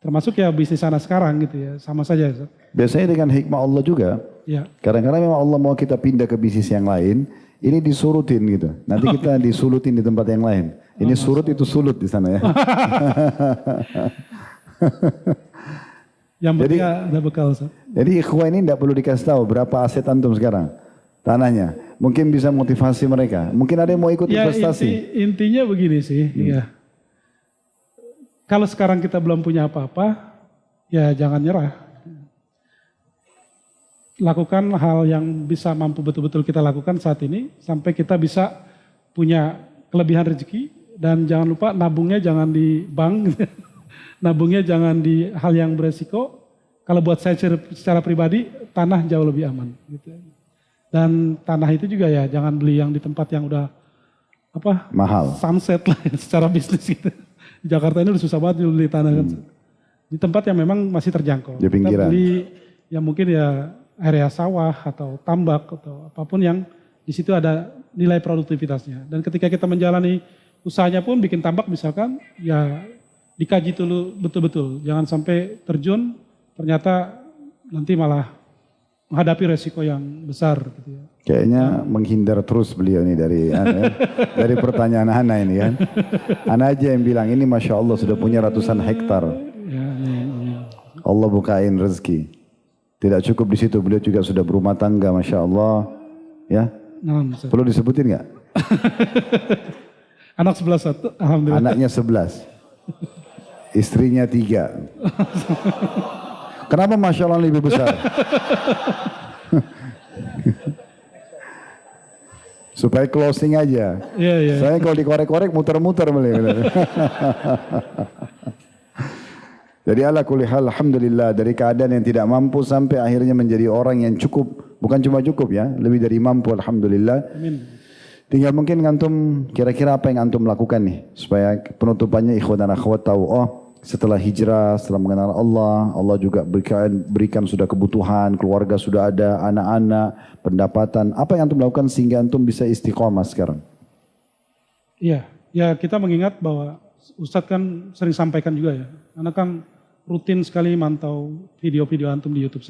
Termasuk ya bisnis anak sekarang gitu ya, sama saja Ustaz. Biasanya dengan hikmah Allah juga. Ya. Kadang-kadang memang Allah mau kita pindah ke bisnis yang lain, ini disurutin gitu. Nanti kita disulutin di tempat yang lain. Ini surut itu sulut di sana ya. Yang penting ada bekal Ustaz. Jadi ikhwah ini tidak perlu dikasih tahu berapa aset antum sekarang. Tanahnya. Mungkin bisa motivasi mereka. Mungkin ada yang mau ikut investasi. Intinya begini sih. Ya. Kalau sekarang kita belum punya apa-apa, ya jangan nyerah. Lakukan hal yang bisa mampu betul-betul kita lakukan saat ini sampai kita bisa punya kelebihan rezeki dan jangan lupa nabungnya jangan di bank, nabungnya jangan di hal yang beresiko. Kalau buat saya secara pribadi tanah jauh lebih aman. Gitu. Dan tanah itu juga ya jangan beli yang di tempat yang udah apa mahal, sunset lah ya, secara bisnis gitu. Di Jakarta ini udah susah banget beli tanah kan. Di tempat yang memang masih terjangkau. Di pinggiran. Kita beli yang mungkin ya area sawah atau tambak atau apapun yang di situ ada nilai produktivitasnya. Dan ketika kita menjalani usahanya pun bikin tambak misalkan ya dikaji dulu betul-betul. Jangan sampai terjun ternyata nanti malah menghadapi resiko yang besar gitu ya. Kayaknya menghindar terus beliau ini dari pertanyaan Ana ini kan. Ana aja yang bilang ini Masya Allah sudah punya ratusan hektar. Ya. Allah bukain rezeki. Tidak cukup di situ, beliau juga sudah berumah tangga, Masya Allah. Ya, perlu disebutin nggak? Anak 11 alhamdulillah. Anaknya 11, istrinya 3. Kenapa Masya Allah lebih besar? Supaya closing aja. Iya. Saya kalau dikorek-korek muter-muter beliau. Jadi ala kulli hal alhamdulillah dari keadaan yang tidak mampu sampai akhirnya menjadi orang yang cukup, bukan cuma cukup ya, lebih dari mampu alhamdulillah. Amin. Tinggal mungkin antum kira-kira apa yang antum lakukan nih supaya penutupannya ikhwan dan akhwat tahu setelah hijrah, setelah mengenal Allah, Allah juga berikan sudah kebutuhan, keluarga sudah ada, anak-anak, pendapatan. Apa yang antum lakukan sehingga antum bisa istiqomah sekarang? Iya, ya kita mengingat bahwa Ustadz kan sering sampaikan juga ya, anak kan rutin sekali mantau video-video antum di YouTube.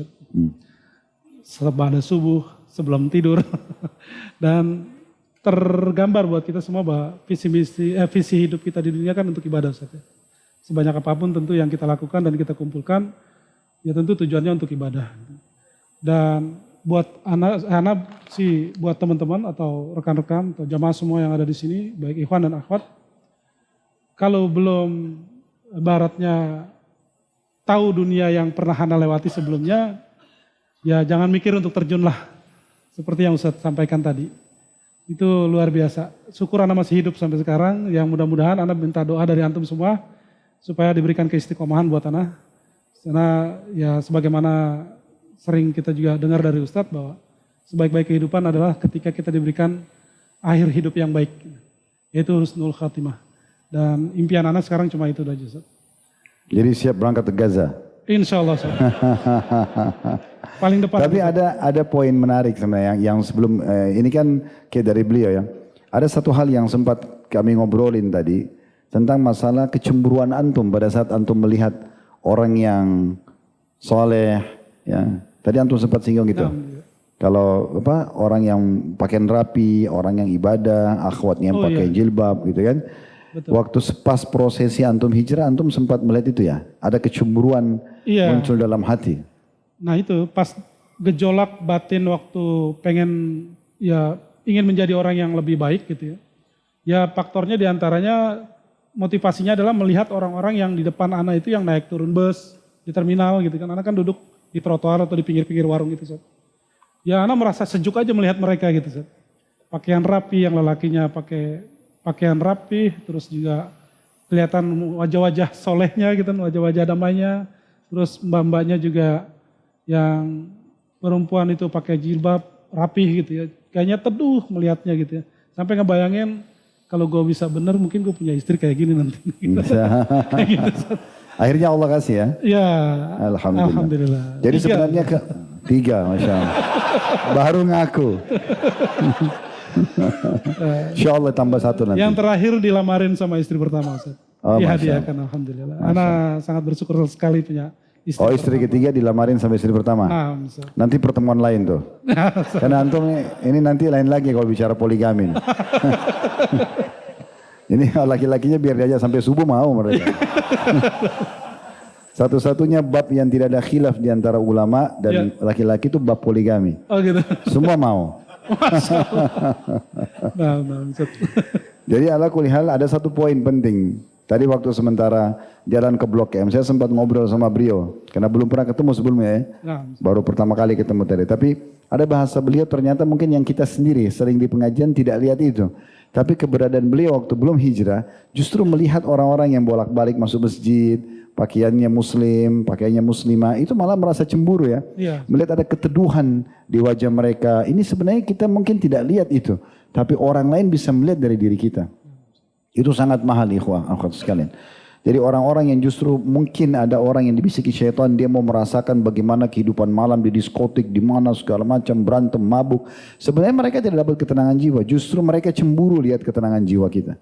Setelah subuh, sebelum tidur. Dan tergambar buat kita semua bahwa visi hidup kita di dunia kan untuk ibadah Ustadz ya. Sebanyak apapun tentu yang kita lakukan dan kita kumpulkan, ya tentu tujuannya untuk ibadah. Dan buat anak sih, buat teman-teman atau rekan-rekan atau jamaah semua yang ada di sini, baik ikhwan dan akhwat, kalau belum baratnya tahu dunia yang pernah Ana lewati sebelumnya, ya jangan mikir untuk terjun lah. Seperti yang Ustadz sampaikan tadi. Itu luar biasa. Syukur Ana masih hidup sampai sekarang, yang mudah-mudahan Ana minta doa dari antum semua, supaya diberikan keistiqomahan buat Ana. Karena ya sebagaimana sering kita juga dengar dari Ustadz bahwa sebaik-baik kehidupan adalah ketika kita diberikan akhir hidup yang baik. Yaitu husnul khatimah. Dan impian Ana sekarang cuma itu aja Ustadz. Jadi siap berangkat ke Gaza? Insya Allah Ustadz. Paling depan. Tapi ada poin menarik sebenarnya yang sebelum ini kan kayak dari beliau ya. Ada satu hal yang sempat kami ngobrolin tadi tentang masalah kecemburuan antum pada saat antum melihat orang yang soleh, ya. Tadi antum sempat singgung gitu. Kalau orang yang pakaian rapi, orang yang ibadah, akhwatnya yang Oh, pakai iya. jilbab gitu kan. Betul. Waktu pas prosesi antum hijrah, antum sempat melihat itu ya? Ada kecemburuan Iya. muncul dalam hati. Nah itu pas gejolak batin waktu pengen ya ingin menjadi orang yang lebih baik gitu ya. Ya faktornya diantaranya motivasinya adalah melihat orang-orang yang di depan anak itu yang naik turun bus di terminal gitu kan. Anak kan duduk di trotoar atau di pinggir-pinggir warung gitu. Sob. Ya anak merasa sejuk aja melihat mereka gitu. Sob. Pakaian rapi yang lelakinya pakai pakaian rapi, terus juga kelihatan wajah-wajah solehnya gitu, wajah-wajah damainya. Terus mbak-mbaknya juga yang perempuan itu pakai jilbab rapih gitu ya. Kayaknya teduh melihatnya gitu ya. Sampai ngebayangin kalau gue bisa bener mungkin gue punya istri kayak gini nanti. Bisa. Kayak gitu. Sob. Akhirnya Allah kasih ya? Ya, Alhamdulillah. alhamdulillah. Jadi 3. sebenarnya 3, Masya Allah. Baru ngaku. Insya Allah tambah 1 nanti. Yang terakhir dilamarin sama istri pertama, Ustaz. Oh, Dihadiahkan, alhamdulillah. Anak sangat bersyukur sekali punya istri. Oh, istri ketiga dilamarin sama istri pertama? Nah, Ustaz. Nanti pertemuan lain tuh. Karena antum ini nanti lain lagi kalau bicara poligami. Ini laki-lakinya biar diajak sampai subuh mau mereka. Satu-satunya bab yang tidak ada khilaf di antara ulama dan laki-laki itu bab poligami. Oh gitu. Semua mau. Nah, Ustaz. Jadi ala kulihal ada satu poin penting. Tadi waktu sementara jalan ke Blok M, saya sempat ngobrol sama beliau. Karena belum pernah ketemu sebelumnya ya. Nah, Baru pertama kali ketemu tadi. Tapi ada bahasa beliau ternyata mungkin yang kita sendiri sering di pengajian tidak lihat itu. Tapi keberadaan beliau waktu belum hijrah justru melihat orang-orang yang bolak-balik masuk masjid, pakaiannya muslim, pakaiannya muslimah, itu malah merasa cemburu ya. Iya. Melihat ada keteduhan di wajah mereka. Ini sebenarnya kita mungkin tidak lihat itu. Tapi orang lain bisa melihat dari diri kita. Itu sangat mahal ikhwah, akhwat sekalian. Jadi orang-orang yang justru mungkin ada orang yang dibisiki syaitan, dia mau merasakan bagaimana kehidupan malam di diskotik, di mana segala macam berantem, mabuk. Sebenarnya mereka tidak dapat ketenangan jiwa, justru mereka cemburu lihat ketenangan jiwa kita.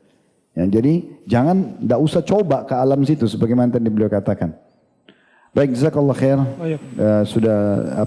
Ya, jadi jangan, tidak usah coba ke alam situ sebagaimana tadi beliau katakan. Baik, jazakallah khair. Oh, iya. Sudah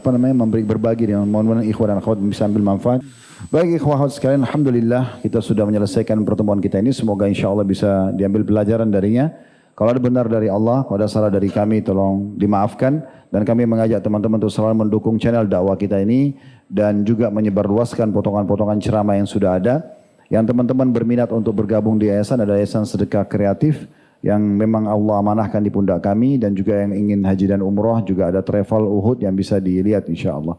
berbagi dengan mohon-mohon ikhwan dan akhwat bisa ambil manfaat. Baik ikhwah akhwat sekalian, alhamdulillah kita sudah menyelesaikan pertemuan kita ini. Semoga insyaallah bisa diambil pelajaran darinya. Kalau ada benar dari Allah, kalau ada salah dari kami tolong dimaafkan. Dan kami mengajak teman-teman untuk selalu mendukung channel dakwah kita ini dan juga menyebarluaskan potongan-potongan ceramah yang sudah ada. Yang teman-teman berminat untuk bergabung di yayasan, ada yayasan sedekah kreatif yang memang Allah amanahkan di pundak kami, dan juga yang ingin haji dan umroh juga ada travel Uhud yang bisa dilihat insyaallah.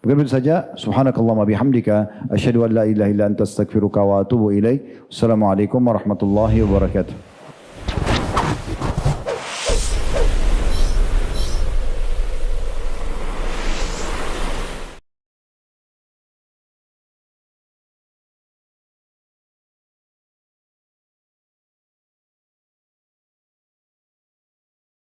Begitu saja. Subhanakallahumma bihamdika asyhadu an la ilaha illa anta astaghfiruka wa atubu ilaik. Assalamualaikum warahmatullahi wabarakatuh.